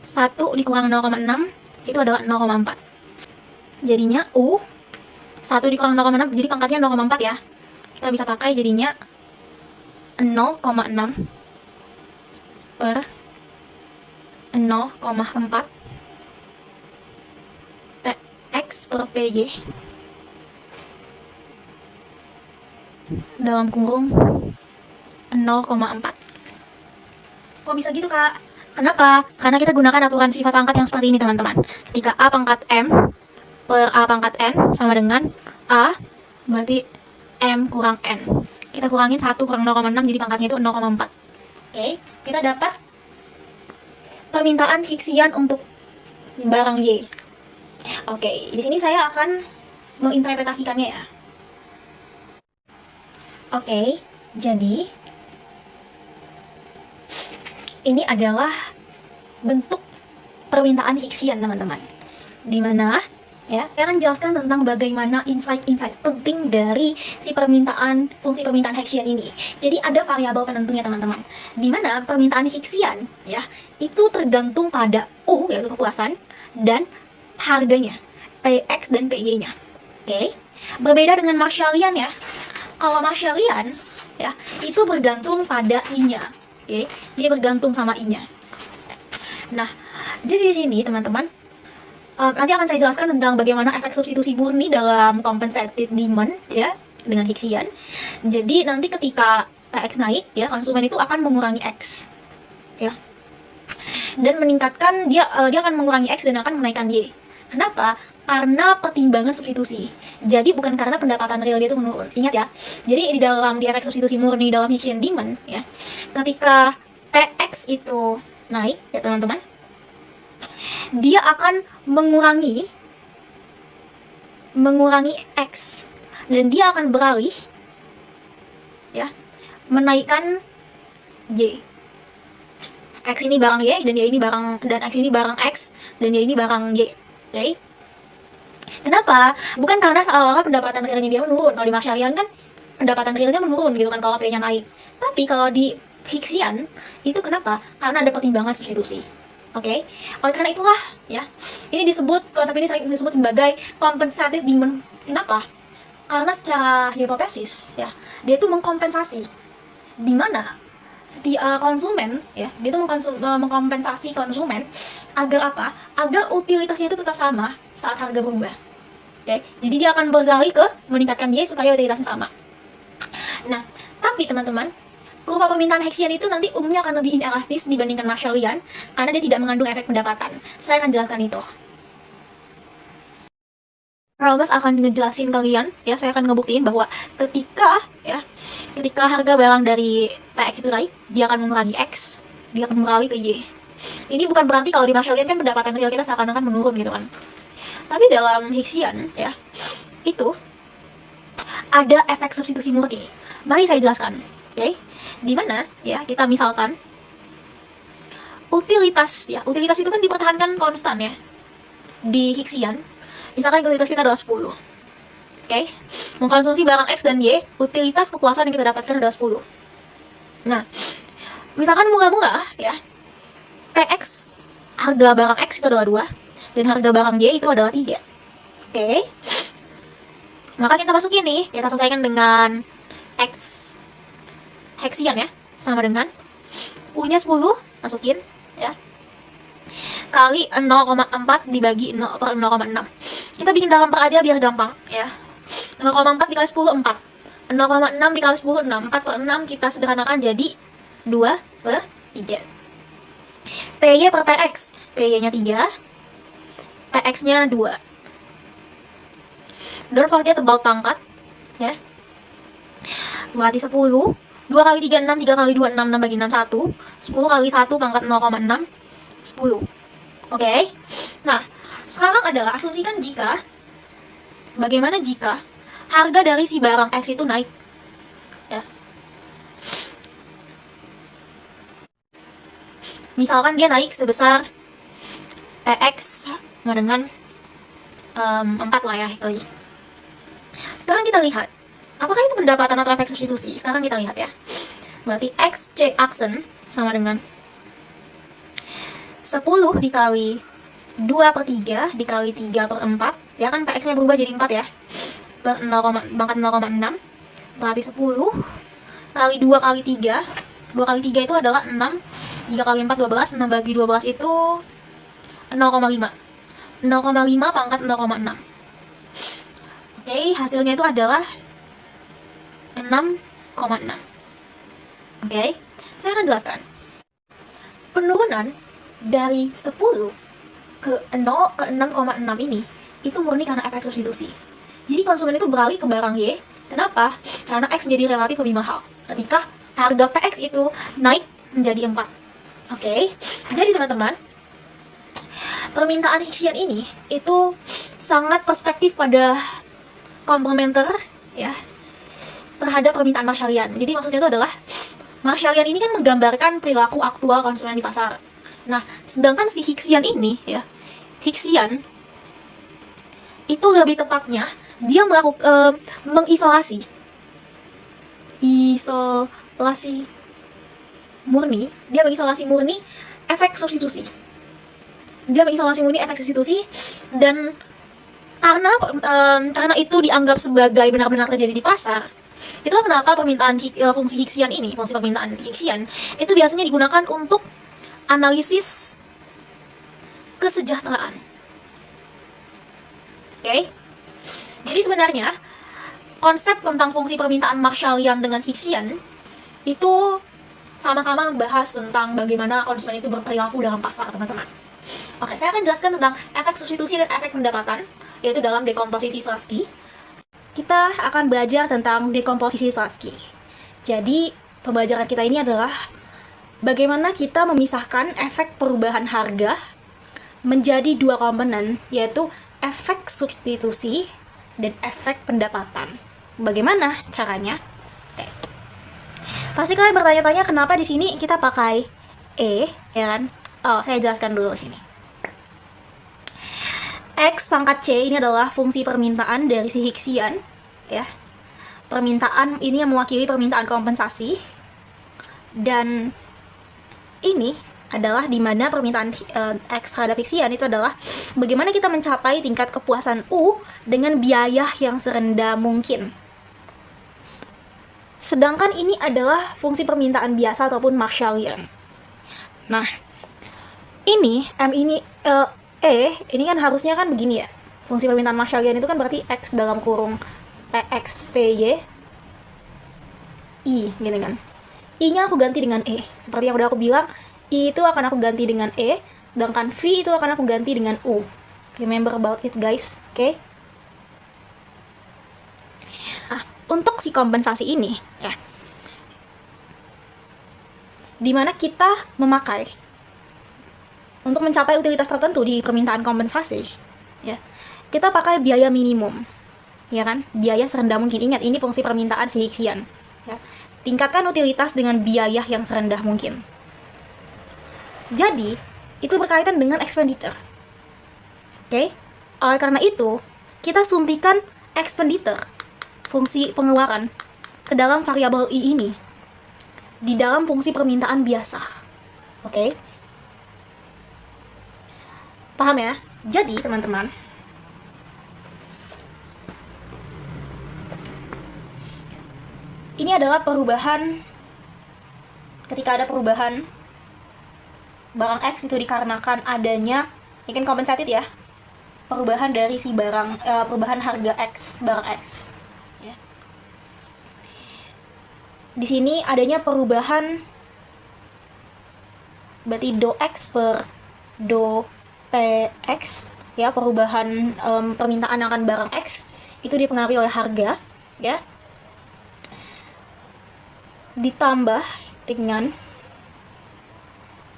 1 dikurang 0,6 itu adalah 0,4. Jadinya U 1 dikurang 0,6, jadi pangkatnya 0,4 ya. Kita bisa pakai jadinya 0,6 per 0,4 PX per PY dalam kurung 0,4. Kok bisa gitu, Kak? Kenapa? Karena kita gunakan aturan sifat pangkat yang seperti ini, teman-teman. Ketika A pangkat M per A pangkat N sama dengan A, berarti M kurang N. Kita kurangin 1 kurang 0,6, jadi pangkatnya itu 0,4. Oke, kita dapat permintaan Higksian untuk barang Y. Oke, di sini saya akan menginterpretasikannya ya. Oke, jadi ini adalah bentuk permintaan Higksian, teman-teman. Dimana ya, saya akan jelaskan tentang bagaimana insight-insight penting dari si fungsi permintaan Higksian ini. Jadi ada variabel penentunya, teman-teman. Dimana permintaan Higksian ya, itu tergantung pada U, yaitu kepuasan, dan harganya, PX dan PY-nya. Oke. Berbeda dengan Marshallian ya. Kalau Marshallian ya, itu bergantung pada I-nya. Oke. Dia bergantung sama I-nya. Nah, jadi di sini teman-teman, nanti akan saya jelaskan tentang bagaimana efek substitusi murni dalam compensated demand ya dengan Hicksian. Jadi nanti ketika PX naik ya, konsumen itu akan mengurangi X ya, dan meningkatkan dia akan mengurangi X dan akan menaikkan Y. Kenapa? Karena pertimbangan substitusi. Jadi bukan karena pendapatan real dia itu menurun. Ingat ya. Jadi di efek substitusi murni dalam Hicksian demand ya, ketika PX itu naik ya teman-teman, dia akan mengurangi X dan dia akan beralih ya, menaikkan Y. X ini barang Y dan Y ini barang, dan X ini barang X dan Y ini barang Y. Oke. Kenapa? Bukan karena seolah-olah pendapatan realnya dia menurun. Kalau di Marshallian kan pendapatan realnya menurun gitu kan kalau P-nya naik. Tapi kalau di Hicksian itu kenapa? Karena ada pertimbangan substitusi. Oke. Oleh karena itulah ya, ini konsep ini sering disebut sebagai compensated demand. Kenapa? Karena secara hipotesis ya, dia itu mengkompensasi di mana konsumen ya, dia itu mengkompensasi konsumen agar apa? Agar utilitasnya itu tetap sama saat harga berubah. Oke. Jadi dia akan beralih ke meningkatkan Y supaya utilitasnya sama. Nah, tapi teman-teman, kurva permintaan Hicksian itu nanti umumnya akan lebih inelastis dibandingkan Marshallian karena dia tidak mengandung efek pendapatan. Saya akan jelaskan itu. Robas akan ngejelasin kalian ya, saya akan ngebuktiin bahwa ketika harga barang dari PX itu naik, dia akan mengurangi X, dia akan beralih ke Y. Ini bukan berarti kalau di Marshallian kan pendapatan real kita seakan-akan menurun gitu kan. Tapi dalam Hicksian ya, itu ada efek substitusi murni. Mari saya jelaskan. Oke. Di mana ya, kita misalkan utilitas itu kan dipertahankan konstan ya di Hicksian. Misalkan utilitas kita adalah 10. Oke. Mengkonsumsi barang X dan Y, utilitas kepuasan yang kita dapatkan adalah 10. Nah, misalkan murah-murah ya, PX, harga barang X itu adalah 2 dan harga barang Y itu adalah 3. Oke. Maka kita masukin nih, kita selesaikan dengan X Hicksian ya, sama dengan U-nya 10, masukin ya, kali 0,4 dibagi 0 per 0,6. Kita bikin dalam per aja biar gampang ya. 0,4 dikali 10, 4. 0,6 dikali 10, 6. 4 per 6 kita sederhanakan jadi 2 per 3. PY per PX. PY-nya 3, PX-nya 2. Don't forget about pangkat ya. Berarti 10. 2 kali 3, 6. 3 kali 2, 6. 6 bagi 6, 1. 10 kali 1 pangkat 0,6. 10. Oke. Nah, sekarang adalah asumsikan bagaimana jika harga dari si barang X itu naik ya. Misalkan dia naik sebesar PX sama dengan 4 lah ya kali. Sekarang kita lihat apakah itu pendapatan atau efek substitusi. Sekarang kita lihat ya. Berarti XC aksen sama dengan 10 dikali 2 per 3 dikali 3 per 4 ya kan, PX nya berubah jadi 4 ya, per 0,6. Berarti 10 kali 2 kali 3. 2 kali 3 itu adalah 6. 3 kali 4, 12. 6 bagi 12 itu 0,5. 0,5 pangkat 0,6. Oke, hasilnya itu adalah 6,6. Oke, saya akan jelaskan. Penurunan dari 10 ke 0 ke 6,6 ini itu murni karena efek substitusi. Jadi konsumen itu beralih ke barang Y. Kenapa? Karena X menjadi relatif lebih mahal ketika harga PX itu naik menjadi 4. Oke. Jadi teman-teman, permintaan Hicksian ini itu sangat perspektif pada komplementer ya terhadap permintaan Marshallian. Jadi maksudnya itu adalah Marshallian ini kan menggambarkan perilaku aktual konsumen di pasar. Nah, sedangkan si Hicksian ini ya, Hicksian itu lebih tepatnya dia mengisolasi murni efek substitusi. dia mengisolasi murni efek substitusi, dan karena itu dianggap sebagai benar-benar terjadi di pasar, itulah kenapa fungsi permintaan Hicksian itu biasanya digunakan untuk analisis kesejahteraan. Oke? Jadi sebenarnya konsep tentang fungsi permintaan Marshallian dengan Hicksian itu sama-sama membahas tentang bagaimana konsumen itu berperilaku dalam pasar, teman-teman. Oke, saya akan jelaskan tentang efek substitusi dan efek pendapatan, yaitu dalam dekomposisi Slutsky. Kita akan belajar tentang dekomposisi Slutsky. Jadi, pembelajaran kita ini adalah bagaimana kita memisahkan efek perubahan harga menjadi dua komponen, yaitu efek substitusi dan efek pendapatan. Bagaimana caranya? Oke. Pasti kalian bertanya-tanya kenapa di sini kita pakai E, ya kan? Oh, saya jelaskan dulu sini. X pangkat C ini adalah fungsi permintaan dari si Hicksian, ya. Permintaan ini yang mewakili permintaan kompensasi, dan ini adalah dimana permintaan X terhadap Hicksian itu adalah bagaimana kita mencapai tingkat kepuasan U dengan biaya yang serendah mungkin. Sedangkan ini adalah fungsi permintaan biasa ataupun Marshallian. Nah, ini ini kan harusnya kan begini ya. Fungsi permintaan Marshallian itu kan berarti X dalam kurung PX PY I gitu kan. I-nya aku ganti dengan E. Seperti yang udah aku bilang, I itu akan aku ganti dengan E, sedangkan V itu akan aku ganti dengan U. Remember about it, guys. Oke? Untuk si kompensasi ini, ya, dimana kita memakai untuk mencapai utilitas tertentu di permintaan kompensasi, ya, kita pakai biaya minimum, ya kan, biaya serendah mungkin. Ingat, ini fungsi permintaan si Hicksian, ya. Tingkatkan utilitas dengan biaya yang serendah mungkin. Jadi itu berkaitan dengan expenditure. Oke? Oleh karena itu, kita suntikan expenditure, fungsi pengeluaran, ke dalam variabel I ini di dalam fungsi permintaan biasa. Oke? Paham ya? Jadi, teman-teman, ini adalah perubahan, ketika ada perubahan barang X itu dikarenakan adanya, ini kan compensated ya, perubahan dari si barang, perubahan harga X, barang X. Ya. Di sini adanya perubahan, berarti do X per do PX, ya, perubahan permintaan akan barang X itu dipengaruhi oleh harga, ya, ditambah dengan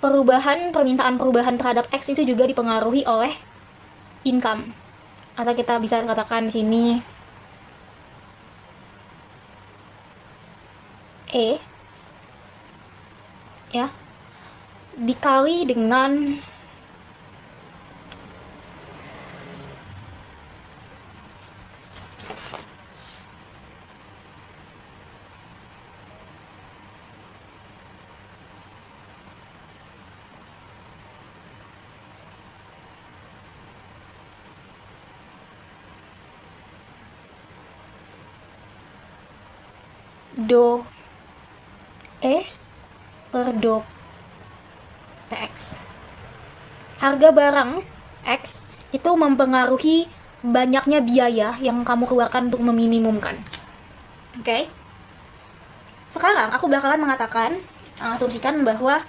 permintaan perubahan terhadap X itu juga dipengaruhi oleh income, atau kita bisa katakan di sini E, ya, dikali dengan do E per do PX. Harga barang X itu mempengaruhi banyaknya biaya yang kamu keluarkan untuk meminimumkan. Oke? Sekarang aku bakalan mengatakan, asumsikan bahwa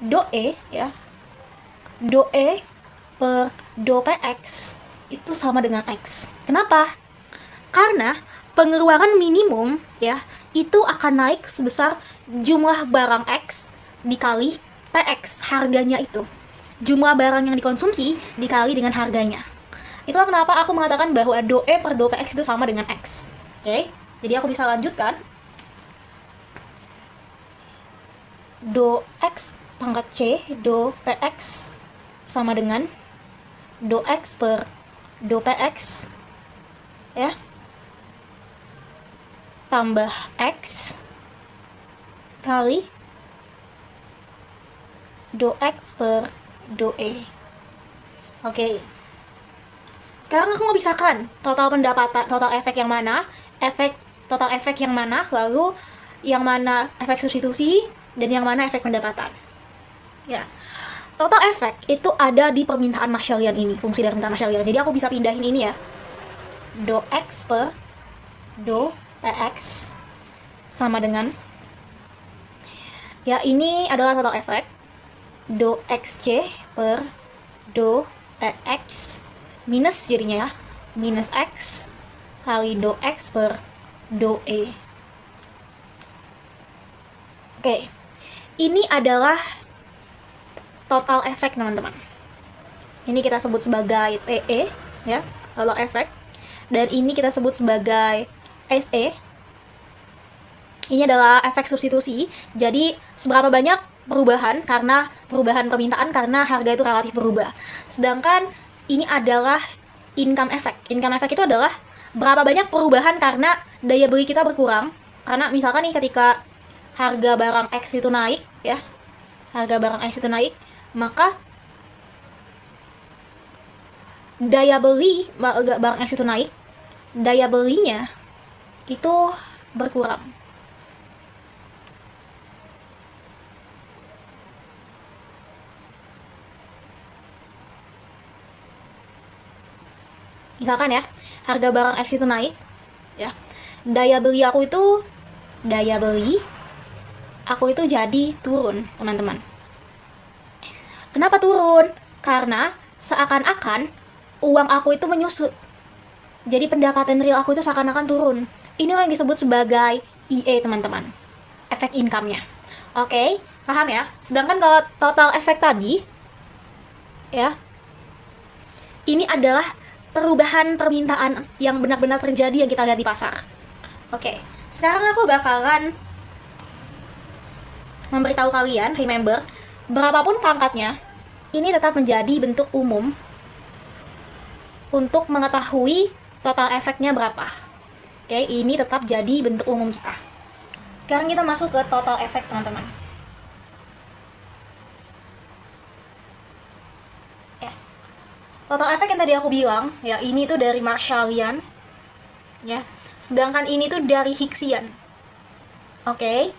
do E, ya, do E per do PX itu sama dengan X. Kenapa? Karena pengeluaran minimum, ya, itu akan naik sebesar jumlah barang X dikali PX, harganya itu. Jumlah barang yang dikonsumsi dikali dengan harganya. Itulah kenapa aku mengatakan bahwa do E per do PX itu sama dengan X. Oke? Jadi aku bisa lanjutkan. Do X pangkat C, do PX sama dengan do X per do PX, ya, tambah X kali do X per do E. Oke. Sekarang aku mau pisahkan total pendapatan, total efek yang mana, total efek yang mana, lalu yang mana efek substitusi, dan yang mana efek pendapatan. Ya. Total efek itu ada di permintaan Marshallian ini, fungsi dari permintaan Marshallian. Jadi aku bisa pindahin ini ya. Do X per do PX sama dengan, ya ini adalah total efek do XC per do EX minus jadinya ya, minus X kali do X per do E. Oke, ini adalah total efek teman-teman. Ini kita sebut sebagai TE ya, total efek. Dan ini kita sebut sebagai SE. Ini adalah efek substitusi. Jadi seberapa banyak perubahan karena perubahan permintaan karena harga itu relatif berubah. Sedangkan ini adalah income effect. Income effect itu adalah berapa banyak perubahan karena daya beli kita berkurang. Karena misalkan nih ketika harga barang X itu naik ya, harga barang X itu naik, maka daya beli barang X itu naik, daya belinya itu berkurang. Misalkan ya, harga barang X itu naik ya, daya beli aku itu jadi turun teman-teman. Kenapa turun? Karena seakan-akan uang aku itu menyusut. Jadi pendapatan real aku itu seakan-akan turun. Inilah yang disebut sebagai IE teman-teman, efek income-nya. Oke, paham ya? Sedangkan kalau total efek tadi ya, ini adalah perubahan permintaan yang benar-benar terjadi yang kita lihat di pasar. Oke, sekarang aku bakalan memberitahu kalian, remember, berapapun pangkatnya, ini tetap menjadi bentuk umum untuk mengetahui total efeknya berapa. Oke, ini tetap jadi bentuk umum kita. Sekarang kita masuk ke total efek teman-teman. Total efek yang tadi aku bilang ya, ini tuh dari Marshallian ya, sedangkan ini tuh dari Hicksian. Oke.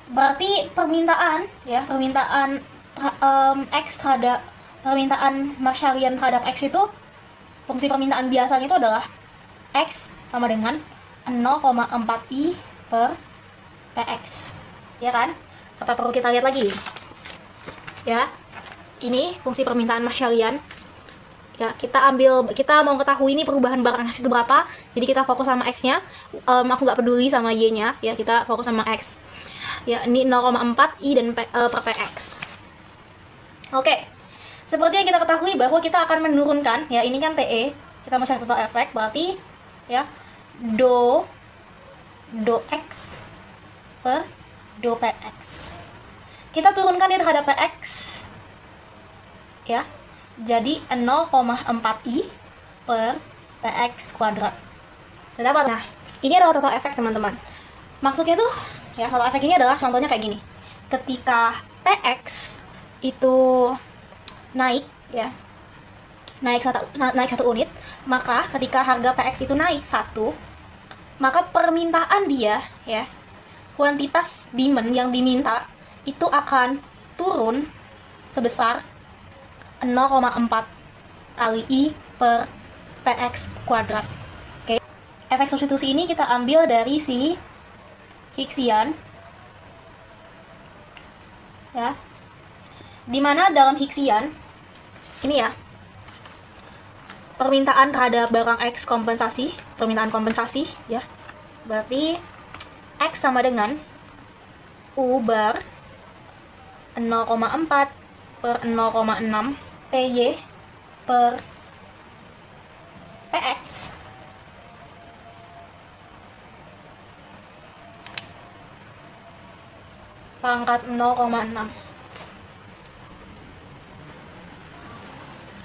Berarti permintaan ya, permintaan X terhadap permintaan Marshallian terhadap X itu, fungsi permintaan biasanya itu adalah X sama dengan 0,4I per PX ya kan? Apa perlu kita lihat lagi? Ya, ini fungsi permintaan Marshallian. Ya, kita mau ketahui ini perubahan barang X itu berapa. Jadi kita fokus sama X-nya. Aku nggak peduli sama Y-nya. Ya, kita fokus sama X. Ya, ini 0,4 I dan per PX. Oke. Seperti yang kita ketahui bahwa kita akan menurunkan, ya ini kan TE. Kita mau cari total efek, berarti ya do X per do PX. Kita turunkan dia terhadap PX ya, jadi 0,4I per PX kuadrat. Dapat. Nah, ini adalah total efek teman-teman. Maksudnya tuh ya, total efek ini adalah contohnya kayak gini. Ketika PX itu naik ya, naik satu unit, maka ketika harga PX itu naik 1, maka permintaan dia ya, kuantitas demand yang diminta itu akan turun sebesar 0,4 kali I per PX kuadrat. Oke. Efek substitusi ini kita ambil dari si Hicksian ya, dimana dalam Hicksian ini ya, permintaan terhadap barang X kompensasi, permintaan kompensasi ya, berarti X sama dengan U bar 0,4 per 0,6 PY per PX pangkat 0,6.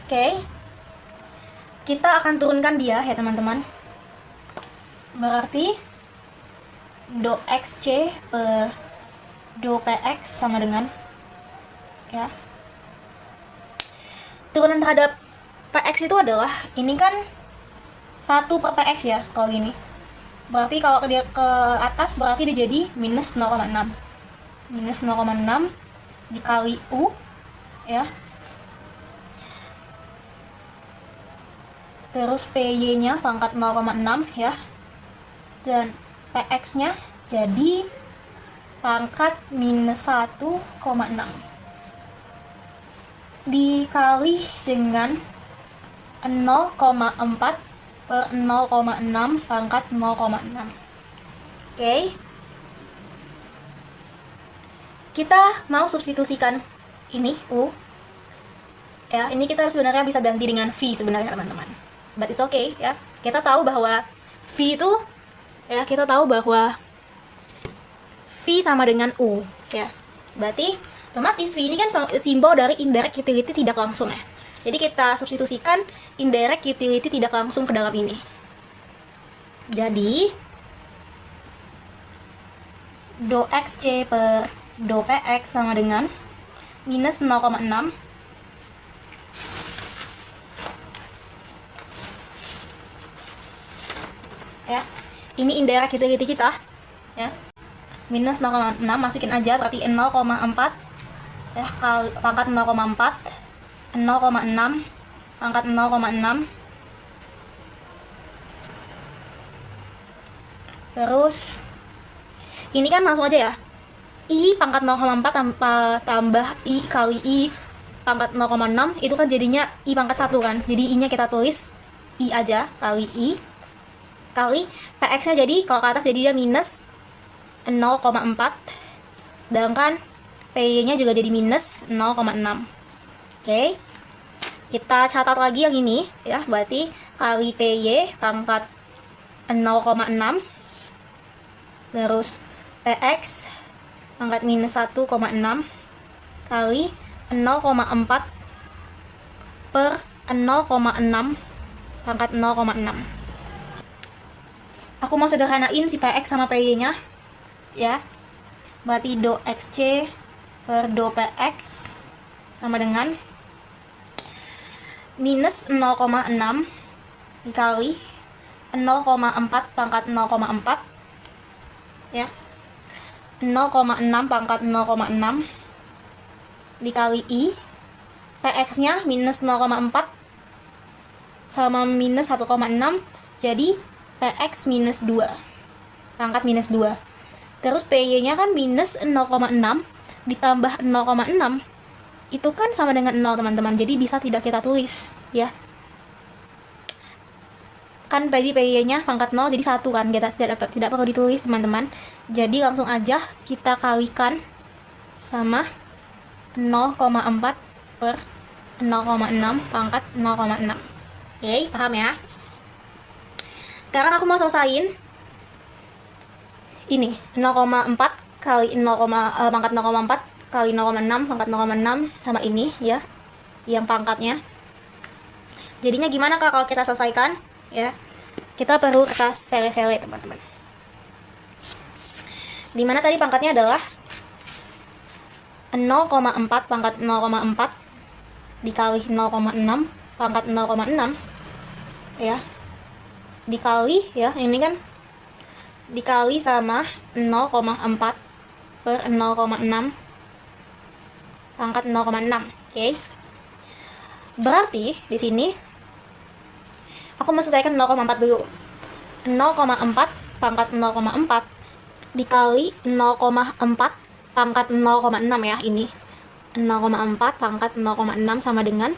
Oke, kita akan turunkan dia ya teman-teman. Berarti do XC per do PX sama dengan ya. Turunan terhadap Px itu adalah, ini kan 1 per Px ya, kalau gini. Berarti kalau dia ke atas, berarti dia jadi minus 0,6. Minus 0,6 dikali U, ya. Terus PY-nya pangkat 0,6 ya. Dan PX-nya jadi pangkat minus 1,6. Dikali dengan 0,4 per 0,6 pangkat 0,6. Oke. Kita mau substitusikan ini U. Ya, ini kita sebenarnya bisa ganti dengan V sebenarnya, teman-teman. But it's okay ya. Kita tahu bahwa V itu ya, kita tahu bahwa V sama dengan U ya. Berarti otomatis V ini kan simbol dari indirect utility tidak langsung ya. Jadi kita substitusikan indirect utility tidak langsung ke dalam ini. Jadi do xc per do px sama dengan minus 0,6 ya. Ini indirect utility kita ya. Minus 0,6 masukin aja, berarti 0,4 ya, pangkat 0,4, 0,6 pangkat 0,6. Terus ini kan langsung aja ya, I pangkat 0,4 tambah I kali I pangkat 0,6, itu kan jadinya I pangkat 1 kan. Jadi I nya kita tulis I aja kali I kali Px nya, jadi kalau ke atas jadi dia minus 0,4, sedangkan Py nya juga jadi minus 0,6. Oke, kita catat lagi yang ini ya, berarti kali Py pangkat 0,6 terus Px pangkat minus 1,6 kali 0,4 per 0,6 pangkat 0,6. Aku mau sederhanain si Px sama Py nya ya. Berarti do xc per do Px sama dengan minus 0,6 dikali 0,4 pangkat 0,4 ya, 0,6 pangkat 0,6 dikali I, Px nya minus 0,4 sama minus 1,6, jadi Px minus 2 pangkat minus 2. Terus Py nya kan minus 0,6 ditambah 0,6, itu kan sama dengan 0 teman-teman, jadi bisa tidak kita tulis ya. Kan tadi Py nya pangkat 0 jadi 1 kan, kita tidak perlu ditulis teman-teman. Jadi langsung aja kita kalikan sama 0,4 per 0,6 pangkat 0,6. Oke, paham ya? Sekarang aku mau selesain ini 0,4 kali 0, pangkat 0,4 kali 0,6 pangkat 0,6 sama ini ya, yang pangkatnya. Jadinya gimana Kak kalau kita selesaikan ya? Kita perlu kertas sele-sele teman-teman. Dimana tadi pangkatnya adalah 0,4 pangkat 0,4 dikali 0,6 pangkat 0,6 ya, dikali ya, ini kan dikali sama 0,4 per 0,6 pangkat 0,6. Oke. Berarti di sini aku mau selesaikan 0,4 dulu. 0,4 pangkat 0,4 dikali 0,4 pangkat 0,6 ya, ini 0,4 pangkat 0,6 sama dengan,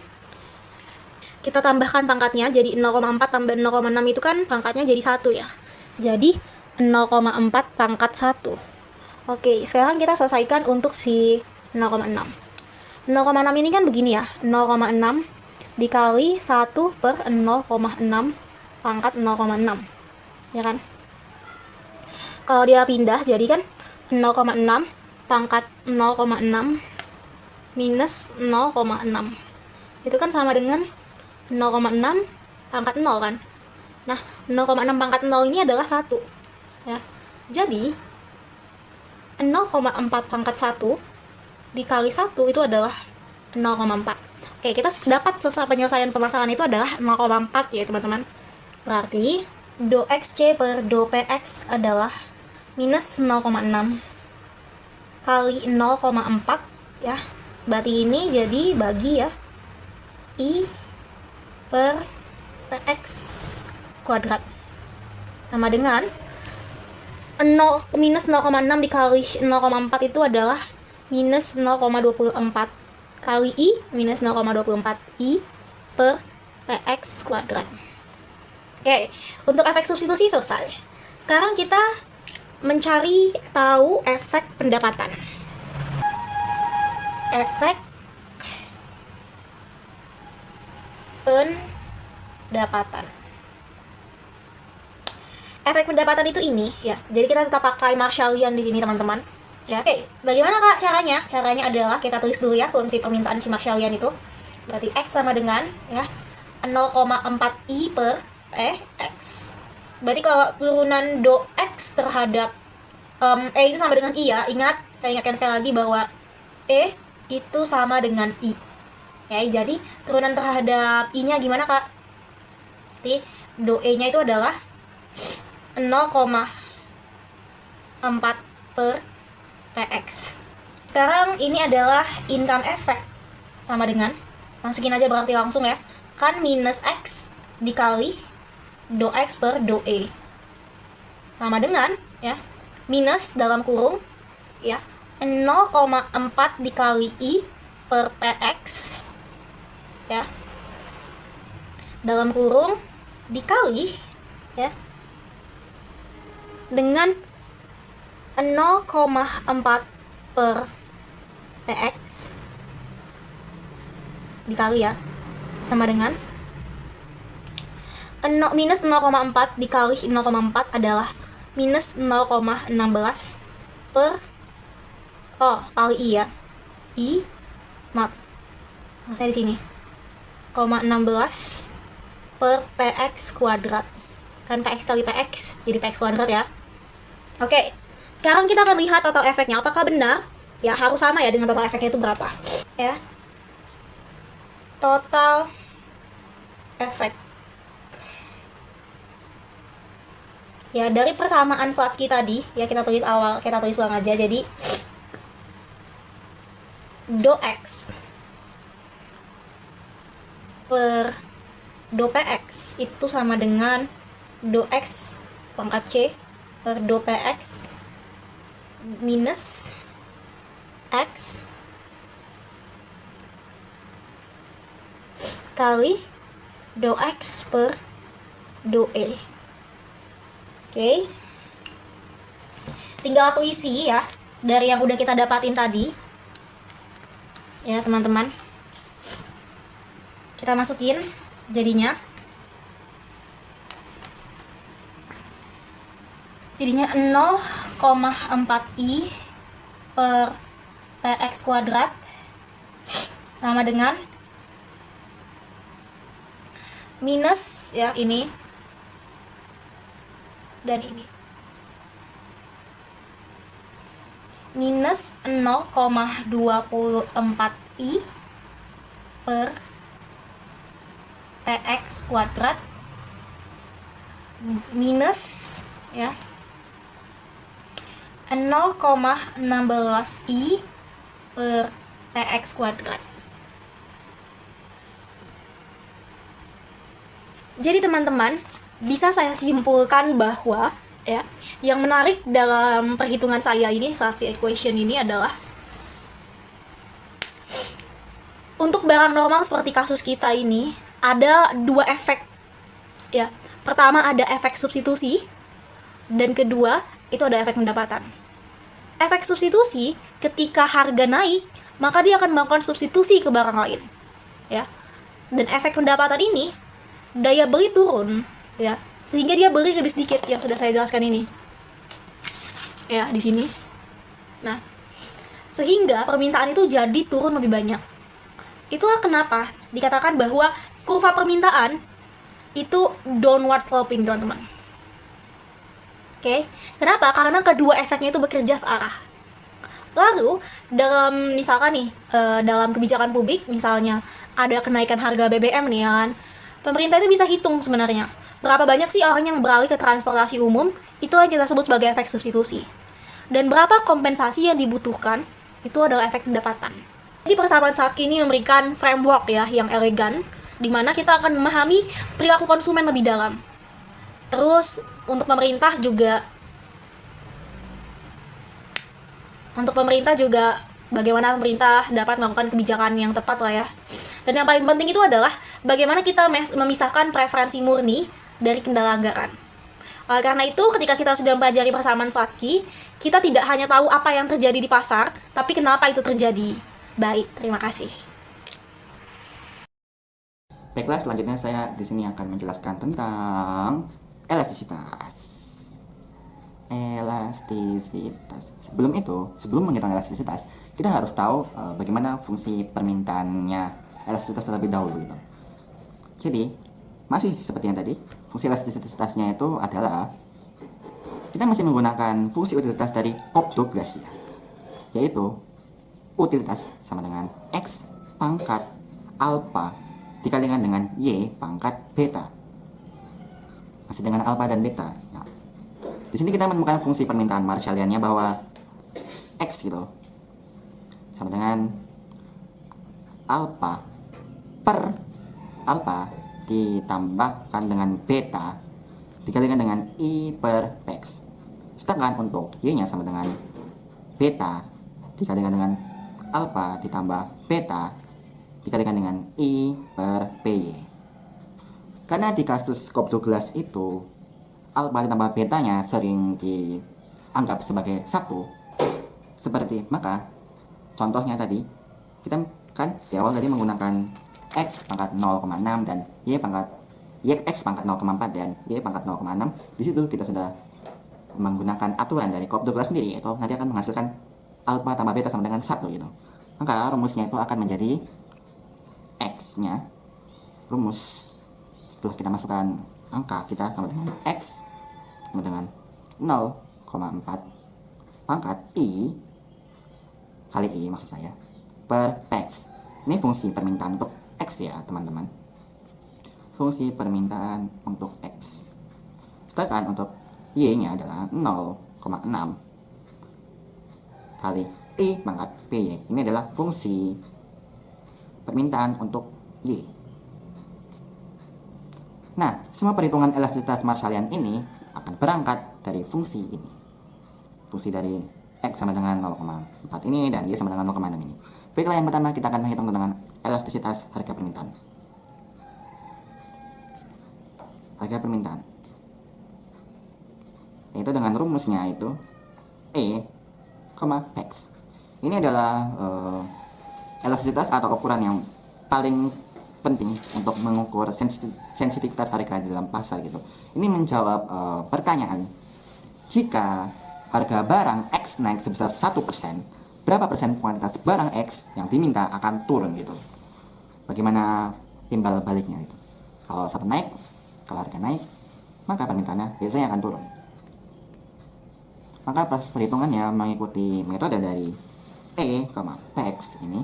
kita tambahkan pangkatnya, jadi 0,4 tambah 0,6 itu kan pangkatnya jadi 1 ya. Jadi 0,4 pangkat 1. Oke, sekarang kita selesaikan untuk si 0,6. 0,6 ini kan begini ya, 0,6 dikali 1 per 0,6 pangkat 0,6 ya kan. Kalau dia pindah jadi kan 0,6 pangkat 0,6 minus 0,6, itu kan sama dengan 0,6 pangkat 0 kan. Nah, 0,6 pangkat 0 ini adalah 1 ya. Jadi 0,4 pangkat 1 dikali 1 itu adalah 0,4. Oke, kita dapat susah penyelesaian permasalahan itu adalah 0,4 ya teman-teman. Berarti do XC per do PX adalah minus 0,6 kali 0,4 ya. Berarti ini jadi bagi ya I per PX kuadrat sama dengan minus 0,6 dikali 0,4 itu adalah minus 0,24 kali I minus 0,24 I per PX kuadrat. Oke, untuk efek substitusi selesai. Sekarang kita mencari tahu efek pendapatan. Efek pendapatan. Efek pendapatan itu ini ya. Jadi kita tetap pakai Marshallian di sini teman-teman. Ya. Oke, bagaimana Kak caranya? Caranya adalah kita tulis dulu ya fungsi permintaan si Marshallian itu. Berarti X sama dengan ya 0,4 I per X. Berarti kalau turunan do X terhadap itu sama dengan I ya. Ingat, saya ingatkan sekali lagi bahwa itu sama dengan I. Ya, jadi turunan terhadap I-nya gimana Kak? Jadi do E-nya itu adalah 0,4 per PX. Sekarang ini adalah income effect. Sama dengan, masukin aja berarti langsung ya. Kan minus X dikali do X per do E. Sama dengan ya, minus dalam kurung ya 0,4 dikali I per PX ya. Dalam kurung dikali ya dengan 0,4 per PX dikali ya sama dengan minus 0,4 dikali 0,4 adalah minus 0,16 per kali I ya. Saya di sini 0,16 per PX kuadrat. Kan PX kali PX jadi PX kuadrat ya. Oke, sekarang kita akan lihat total efeknya. Apakah benar? Ya, harus sama ya dengan total efeknya itu berapa. Ya, total efek. Ya, dari persamaan Slutsky tadi, ya kita tulis ulang aja. Jadi, do X per do PX itu sama dengan do X pangkat C per do PX minus X kali do X per do E. Oke. Tinggal aku isi ya dari yang udah kita dapatin tadi. Ya, teman-teman. Kita masukin jadinya 0,4 I per PX kuadrat sama dengan minus ya ini dan ini minus 0,24 I per PX kuadrat minus ya 0,16 I per PX kuadrat. Jadi teman-teman, bisa saya simpulkan bahwa ya, yang menarik dalam perhitungan saya ini, Slutsky equation ini adalah untuk barang normal seperti kasus kita ini ada dua efek. Ya, pertama ada efek substitusi dan kedua itu ada efek pendapatan. Efek substitusi ketika harga naik, maka dia akan melakukan substitusi ke barang lain. Ya. Dan efek pendapatan ini daya beli turun, ya. Sehingga dia beli lebih sedikit yang sudah saya jelaskan ini. Ya, di sini. Nah, sehingga permintaan itu jadi turun lebih banyak. Itulah kenapa dikatakan bahwa kurva permintaan itu downward sloping, teman-teman. Oke, kenapa? Karena kedua efeknya itu bekerja searah. Lalu dalam misalkan nih dalam kebijakan publik misalnya ada kenaikan harga BBM nih ya kan, pemerintah itu bisa hitung sebenarnya berapa banyak sih orang yang beralih ke transportasi umum, itu yang kita sebut sebagai efek substitusi. Dan berapa kompensasi yang dibutuhkan, itu adalah efek pendapatan. Jadi persamaan saat ini memberikan framework ya yang elegan, di mana kita akan memahami perilaku konsumen lebih dalam. Terus untuk pemerintah juga bagaimana pemerintah dapat melakukan kebijakan yang tepat lah ya. Dan yang paling penting itu adalah bagaimana kita memisahkan preferensi murni dari kendala anggaran. Karena itu ketika kita sudah mempelajari persamaan Slutsky, kita tidak hanya tahu apa yang terjadi di pasar, tapi kenapa itu terjadi. Baik, terima kasih. Baiklah, selanjutnya saya di sini akan menjelaskan tentang elastisitas. Sebelum menghitung elastisitas, kita harus tahu bagaimana fungsi permintaannya elastisitas terlebih dahulu gitu. Jadi, masih seperti yang tadi, fungsi elastisitasnya itu adalah kita masih menggunakan fungsi utilitas dari Cobb-Douglas ya, yaitu utilitas sama dengan X pangkat alpha dikalikan dengan Y pangkat beta. Masih dengan alpha dan beta. Nah, di sini kita menemukan fungsi permintaan Marshalliannya bahwa X gitu sama dengan alpha per alpha ditambahkan dengan beta dikalikan dengan I per X. Sedangkan untuk Y-nya sama dengan beta dikalikan dengan alpha ditambah beta dikalikan dengan I per PY. Karena di kasus Cobb-Douglas itu alpha ditambah betanya sering dianggap sebagai satu, seperti maka contohnya tadi kita kan di awal tadi menggunakan X pangkat 0,6 dan X pangkat 0,4 dan Y pangkat 0,6. Di situ kita sudah menggunakan aturan dari Cobb-Douglas sendiri, yaitu nanti akan menghasilkan alpha tambah beta sama dengan 1 gitu. Maka rumusnya itu akan menjadi X-nya, rumus setelah kita masukkan angka kita sama dengan X sama dengan 0,4 pangkat I kali I maksud saya per X. Ini fungsi permintaan untuk X ya teman-teman, fungsi permintaan untuk X. Sedangkan untuk Y-nya adalah 0,6 kali I pangkat PY. Ini adalah fungsi permintaan untuk Y. Nah, semua perhitungan elastisitas Marshallian ini akan berangkat dari fungsi ini. Fungsi dari X sama dengan 0,4 ini dan Y sama dengan 0,6 ini. Baiklah, yang pertama kita akan menghitung tentang elastisitas harga permintaan. Harga permintaan yaitu dengan rumusnya itu E, X. Ini adalah elastisitas atau ukuran yang paling penting untuk mengukur sensitivitas harga di dalam pasar gitu. Ini menjawab pertanyaan, jika harga barang X naik sebesar 1%, berapa persen kuantitas barang X yang diminta akan turun gitu. Bagaimana timbal baliknya itu. Kalau satu naik, kalau harga naik, maka permintaannya biasanya akan turun. Maka proses perhitungannya mengikuti metode dari E, X ini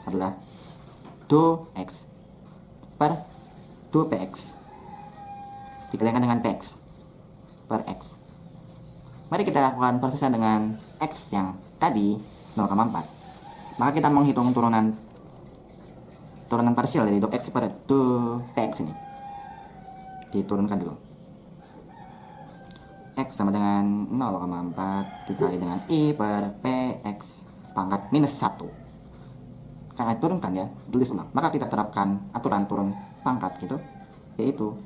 adalah do X per do PX dikalikan dengan PX per X. Mari kita lakukan prosesnya dengan X yang tadi 0,4. Maka kita menghitung turunan parsial dari do X per do PX ini. Diturunkan dulu. X sama dengan 0,4 dikali dengan I per PX pangkat minus 1. Karena turunkan ya, tulis ulang. Maka kita terapkan aturan turun pangkat gitu, yaitu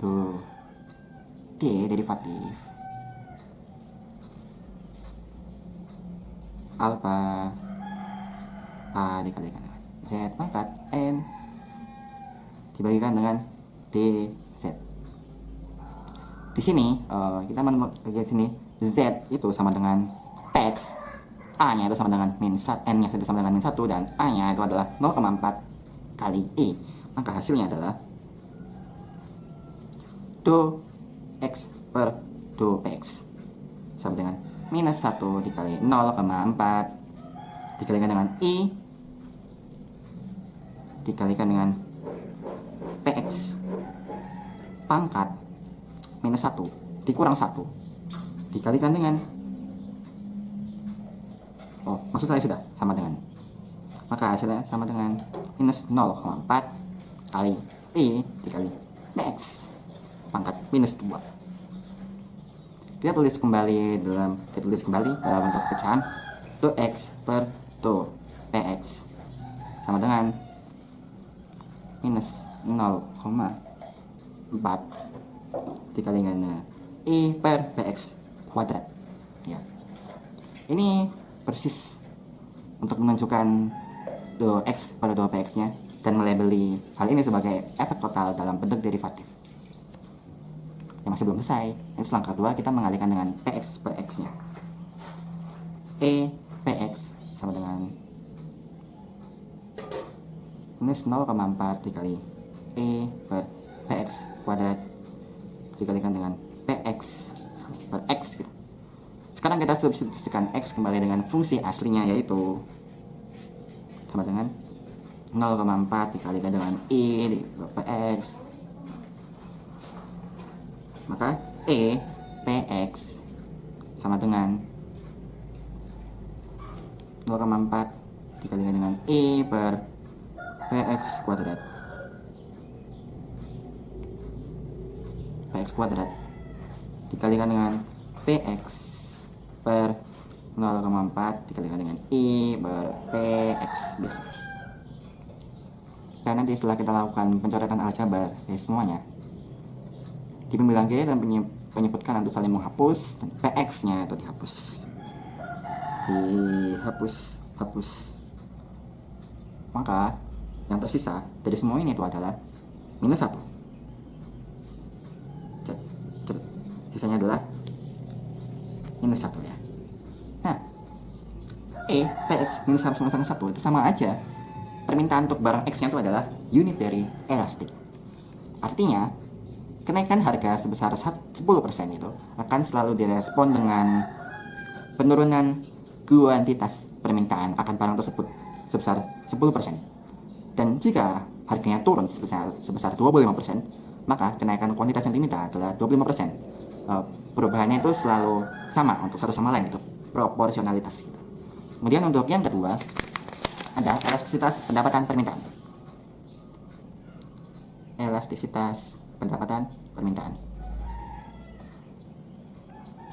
tuh D derivatif alpha A dikalikan dengan Z pangkat N dibagikan dengan DZ. Di sini kita menemukan di sini Z itu sama dengan X, A-nya itu sama dengan min 1, N-nya itu sama dengan min 1 dan A-nya itu adalah 0,4 kali I. Maka hasilnya adalah do X per do PX. sama dengan minus 1 dikali 0,4 dikalikan dengan I dikalikan dengan PX pangkat minus 1 dikurang 1 dikalikan dengan maksud saya sudah sama dengan, maka hasilnya sama dengan minus 0,4 kali I dikali PX pangkat minus 2. Kita tulis kembali dalam bentuk pecahan 2x per 2 PX sama dengan minus 0,4 dikalikan I per PX kuadrat ya. Ini persis untuk menunjukkan 2x pada 2px nya dan melabeli hal ini sebagai efek total dalam bentuk derivatif. Yang masih belum selesai, ini langkah kedua, kita mengalihkan dengan px per x nya. Px sama dengan minus 0,4 dikali per px kuadrat dikalikan dengan px per x gitu. Sekarang kita substitusikan x kembali dengan fungsi aslinya, yaitu sama dengan 0,4 dikalikan dengan I per x, maka px sama dengan 0,4 dikalikan dengan I per px kuadrat dikalikan dengan px per 0,4 dikalikan dengan I per PX biasa. Dan nanti setelah kita lakukan pencoretan aljabar semuanya, di pembilang kiri dan penyebut kanan itu saling menghapus, dan PX nya itu dihapus. Maka yang tersisa dari semua ini itu adalah minus 1. Sisanya adalah minus 1 ya. Nah, PX minus 1 sama 1 itu sama aja. Permintaan untuk barang X nya itu adalah unit dari elastik. Artinya, kenaikan harga sebesar 10% itu akan selalu direspon dengan penurunan kuantitas permintaan akan barang tersebut sebesar 10%. Dan jika harganya turun sebesar 25%, maka kenaikan kuantitas yang diminta adalah 25%. Perubahannya itu selalu sama untuk satu sama lain, itu proporsionalitas gitu. Kemudian untuk yang kedua ada elastisitas pendapatan permintaan.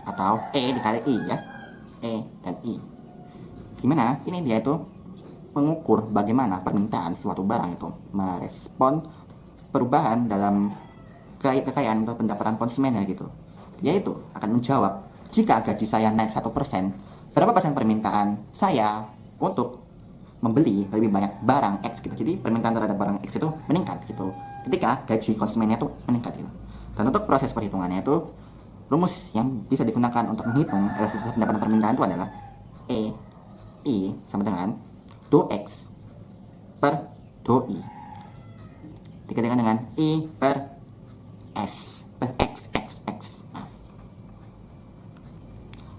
Atau E dikali I ya. E dan I. Gimana? Ini dia itu mengukur bagaimana permintaan suatu barang itu merespon perubahan dalam kekayaan atau pendapatan konsumennya gitu. Yaitu akan menjawab, jika gaji saya naik 1%, berapa persen permintaan saya untuk membeli lebih banyak barang X gitu. Jadi permintaan terhadap barang X itu meningkat gitu ketika gaji konsumennya itu meningkat gitu. Dan untuk proses perhitungannya itu, rumus yang bisa digunakan untuk menghitung elastisitas pendapatan permintaan itu adalah I sama dengan 2X per 2I dikalikan dengan I per S per X.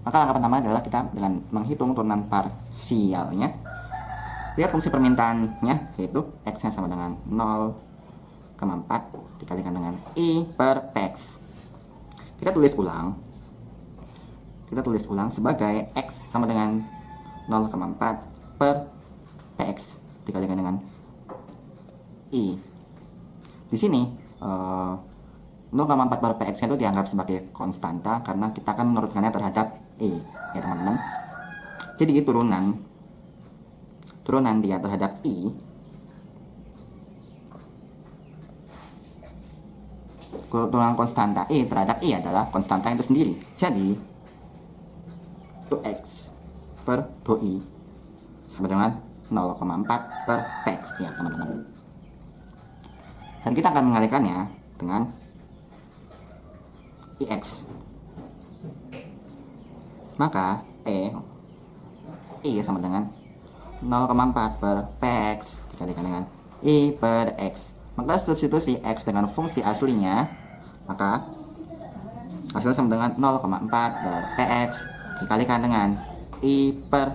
Maka langkah pertama adalah kita dengan menghitung turunan parsialnya. Lihat fungsi permintaannya, yaitu X nya sama dengan 0,4 dikalikan dengan I per PX. Kita tulis ulang sebagai X sama dengan 0,4 per PX dikalikan dengan I. Di sini 0,4 per PX itu dianggap sebagai konstanta karena kita akan menurunkannya terhadap E ya teman-teman. Jadi turunan dia terhadap I turunan konstanta E terhadap I adalah konstanta itu sendiri. Jadi 2X per 2I sama dengan 0,4 per PX ya teman-teman. Dan kita akan mengalihkannya dengan IX. Maka I sama dengan 0,4 per PX dikalikan dengan I per X. Maka substitusi X dengan fungsi aslinya, maka Hasilnya sama dengan 0,4 per px dikalikan dengan i per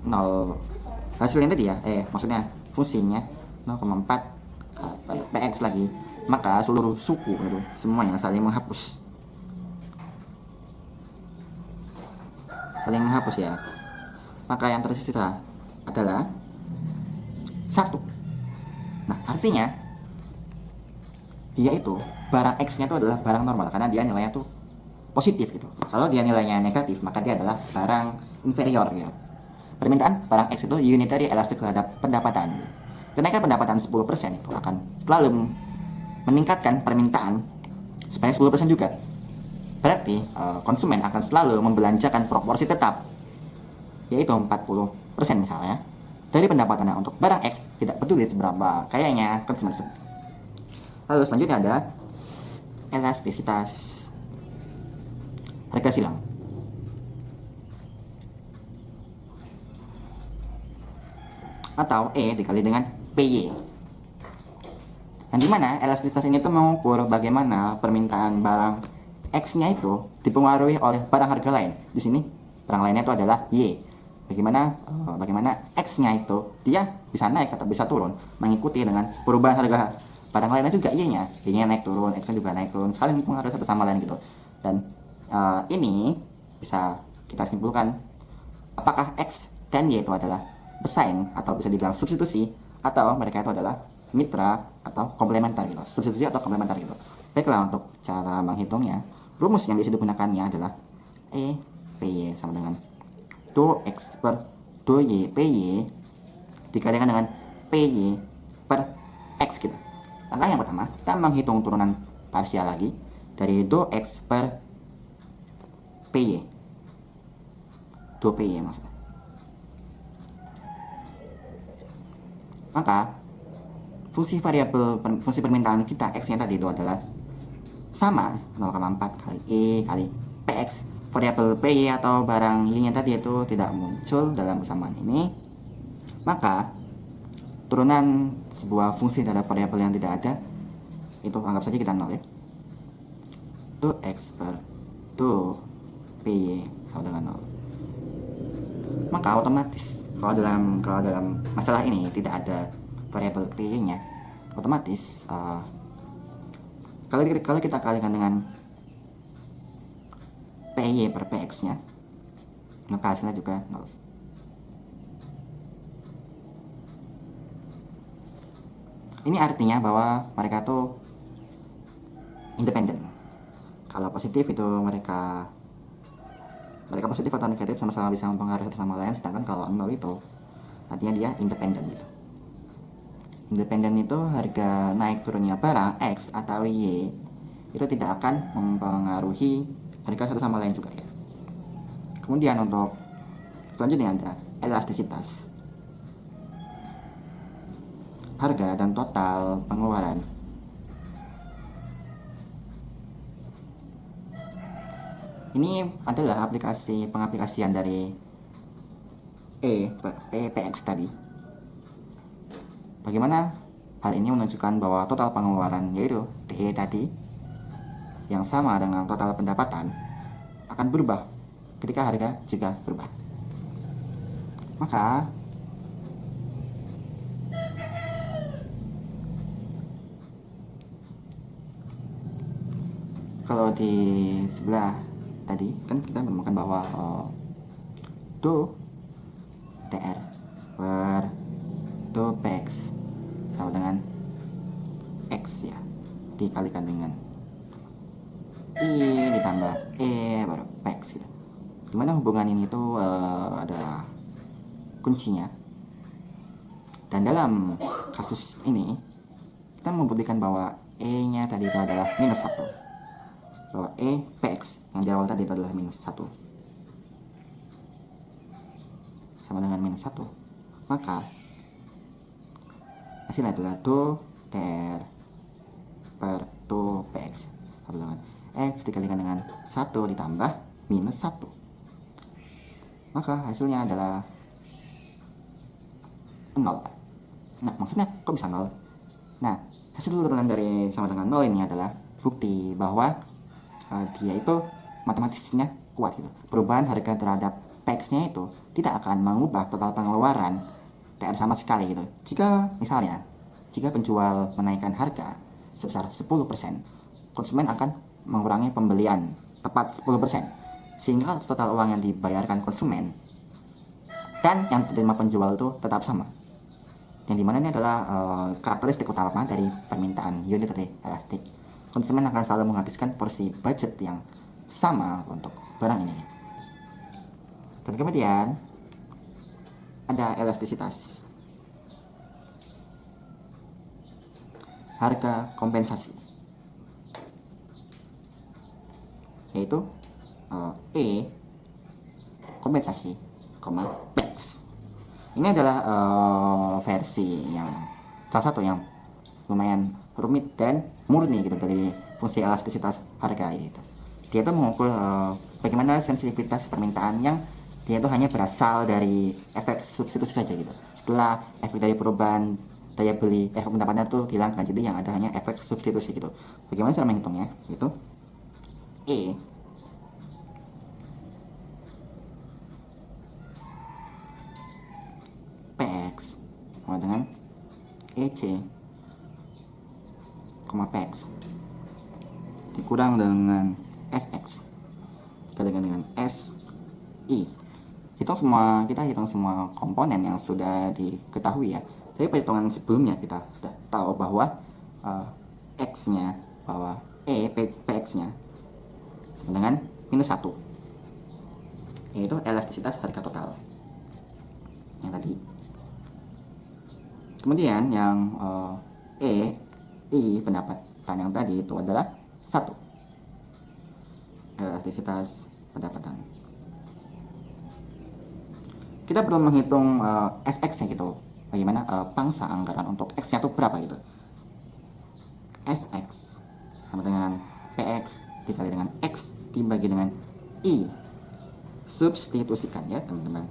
0. Hasilnya tadi ya, maksudnya fungsinya 0,4 per px lagi. Maka seluruh suku itu semuanya saling menghapus. Saling menghapus ya. Maka yang tersisa adalah 1. Nah, artinya dia itu barang X-nya itu adalah barang normal karena dia nilainya tuh positif gitu. Kalau dia nilainya negatif, maka dia adalah barang inferior gitu. Permintaan barang X itu unitary elastic terhadap pendapatan. Kenaikan pendapatan 10% itu akan selalu meningkatkan permintaan sebanyak 10% juga. Berarti konsumen akan selalu membelanjakan proporsi tetap, yaitu 40% misalnya, dari pendapatannya untuk barang X, tidak peduli seberapa kayanya konsumen tersebut. Lalu selanjutnya ada elastisitas harga silang. Atau E dikali dengan PY. Yang dimana elastisitas ini tuh mengukur bagaimana permintaan barang X-nya itu dipengaruhi oleh barang harga lain. Di sini barang lainnya itu adalah Y. Bagaimana X-nya itu dia bisa naik atau bisa turun mengikuti dengan perubahan harga barang lainnya juga Y-nya. Y-nya naik turun, X-nya juga naik turun, saling mempengaruhi satu sama lain gitu. Dan ini bisa kita simpulkan apakah X dan Y itu adalah bersaing atau bisa dibilang substitusi, atau mereka itu adalah mitra atau komplementer gitu. Substitusi atau komplementer gitu. Baiklah, untuk cara menghitungnya, rumus yang bisa digunakannya adalah E PY sama dengan 2X per 2Y PY dikalikan dengan PY per X gitu. Langkah yang pertama, kita menghitung turunan parsial lagi dari 2X per PY. 2PY maksudnya. Maka fungsi permintaan kita X-nya tadi itu adalah sama 0,4 kali E kali PX. Variabel PY atau barang Y-nya tadi itu tidak muncul dalam persamaan ini. Maka turunan sebuah fungsi terhadap variabel yang tidak ada itu anggap saja kita 0 ya. 2x per 2PY sama dengan 0. Maka otomatis kalau dalam masalah ini tidak ada variabel PY-nya, otomatis kalau kita kalikan dengan PY per PX-nya, maka hasilnya juga 0. Ini artinya bahwa mereka tuh independen. Kalau positif itu mereka positif atau negatif sama-sama bisa mempengaruhi satu sama lain, sedangkan kalau 0 itu artinya dia independen gitu. Independen itu harga naik turunnya barang X atau Y itu tidak akan mempengaruhi mereka satu sama lain juga ya. Kemudian untuk selanjutnya ada elastisitas harga dan total pengeluaran. Ini adalah pengaplikasian dari PX tadi. Bagaimana hal ini menunjukkan bahwa total pengeluaran, yaitu TE tadi, yang sama dengan total pendapatan, akan berubah ketika harga juga berubah. Maka kalau di sebelah tadi kan kita menemukan bahwa do TR per do PX sama dengan X ya, dikalikan dengan I ditambah E baru PX gitu. Dimana hubungan ini tuh ada kuncinya. Dan dalam kasus ini kita membuktikan bahwa E-nya tadi itu adalah minus 1, bahwa E PX yang di awal tadi itu adalah minus 1 sama dengan minus 1. Maka hasilnya adalah do TR per do PX sama dengan X dikalikan dengan 1 ditambah minus 1. Maka hasilnya adalah 0. Nah, maksudnya kok bisa 0? Nah, hasil turunan dari sama dengan 0 ini adalah bukti bahwa dia itu matematisnya kuat gitu. Perubahan harga terhadap PX-nya itu tidak akan mengubah total pengeluaran TR sama sekali gitu. Jika penjual menaikkan harga sebesar 10%, konsumen akan mengurangi pembelian tepat 10%, sehingga total uang yang dibayarkan konsumen dan yang diterima penjual itu tetap sama. Yang dimana ini adalah karakteristik utama dari permintaan unitary elastic. Konsumen akan selalu menghabiskan porsi budget yang sama untuk barang ini. Dan kemudian ada elastisitas. Harga kompensasi, yaitu E kompensasi, PEX. Ini adalah versi yang salah satu yang lumayan rumit dan murni gitu dari fungsi elastisitas harga itu. Dia itu mengukur bagaimana sensitivitas permintaan yang dia itu hanya berasal dari efek substitusi saja gitu. Setelah efek dari perubahan daya beli, efek pendapatan itu dihilangkan, jadi yang ada hanya efek substitusi gitu. Bagaimana cara menghitungnya? Itu E PX sama dengan EC, PX dikurang dengan SX dikalikan dengan SI. Kita hitung semua komponen yang sudah diketahui ya. Jadi perhitungan sebelumnya kita sudah tahu bahwa X-nya, bahwa PX-nya sama dengan -1, yaitu elastisitas harga total yang tadi. Kemudian yang I pendapatan yang tadi itu adalah 1, elastisitas pendapatan. Kita perlu menghitung SX nya gitu, bagaimana pangsa anggaran untuk X nya itu berapa gitu. SX sama dengan PX dikali dengan X dibagi dengan I. Substitusikan ya teman-teman.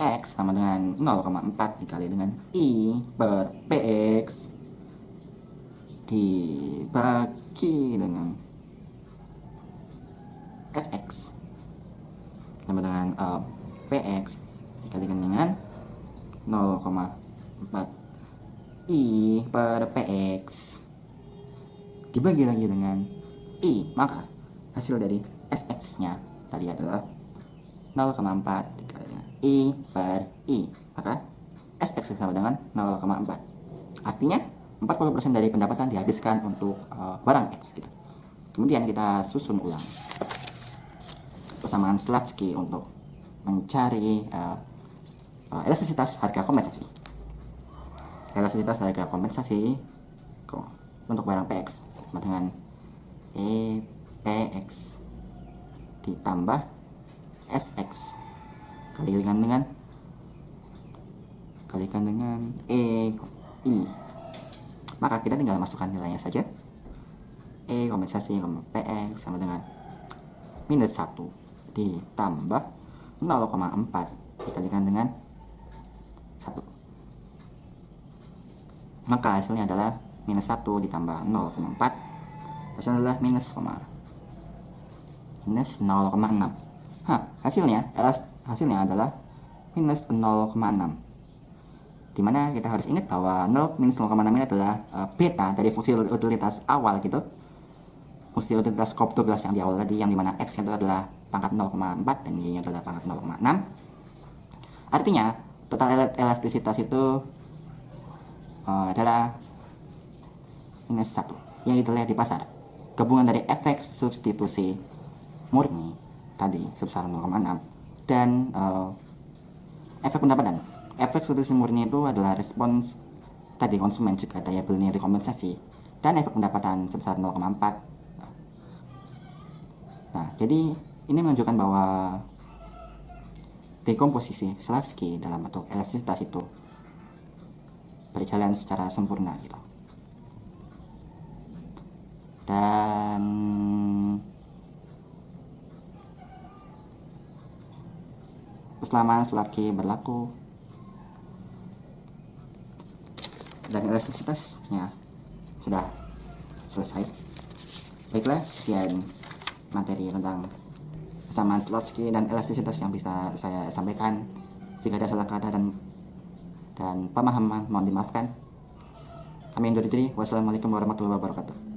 X sama dengan 0,4 dikali dengan I per PX dibagi dengan SX sama dengan PX dikalikan dengan 0,4 I per PX dibagi lagi dengan I. Maka hasil dari SX nya tadi adalah 0,4 dikali dengan I per I. Maka SX sama dengan 0,4. Artinya 40% dari pendapatan dihabiskan untuk barang X gitu. Kemudian kita susun ulang persamaan Slutsky untuk mencari elastisitas harga kompensasi. Elastisitas harga kompensasi untuk barang PX sama dengan PX ditambah SX kalikan dengan I. Maka kita tinggal masukkan nilainya saja. Kompensasi PX sama dengan -1 ditambah 0,4 dikalikan dengan 1. Maka hasilnya adalah -1 ditambah 0,4, hasilnya adalah -0,6. Hasilnya adalah -0,6. Dimana kita harus ingat bahwa 0,6 ini adalah beta dari fungsi utilitas awal gitu. Fungsi utilitas Cobb Douglas yang di awal tadi, yang dimana X itu adalah pangkat 0,4 dan Y nya adalah pangkat 0,6. Artinya total elastisitas itu adalah -1 yang kita lihat di pasar. Gabungan dari efek substitusi murni tadi sebesar 0,6 dan efek pendapatan. Efek substitusi murni itu adalah respons tadi konsumen jika daya belinya dikompensasi, dan efek pendapatan sebesar 0,4. Nah, jadi ini menunjukkan bahwa dekomposisi Slutsky dalam bentuk elastisitas itu berjalan secara sempurna gitu. Dan selama Slutsky berlaku dan elastisitasnya sudah selesai, Baiklah, sekian materi tentang kesamaan Slotsky dan elastisitas yang bisa saya sampaikan. Jika ada salah kata dan pemahaman mohon dimaafkan. Kami undur diri. Wassalamualaikum warahmatullahi wabarakatuh.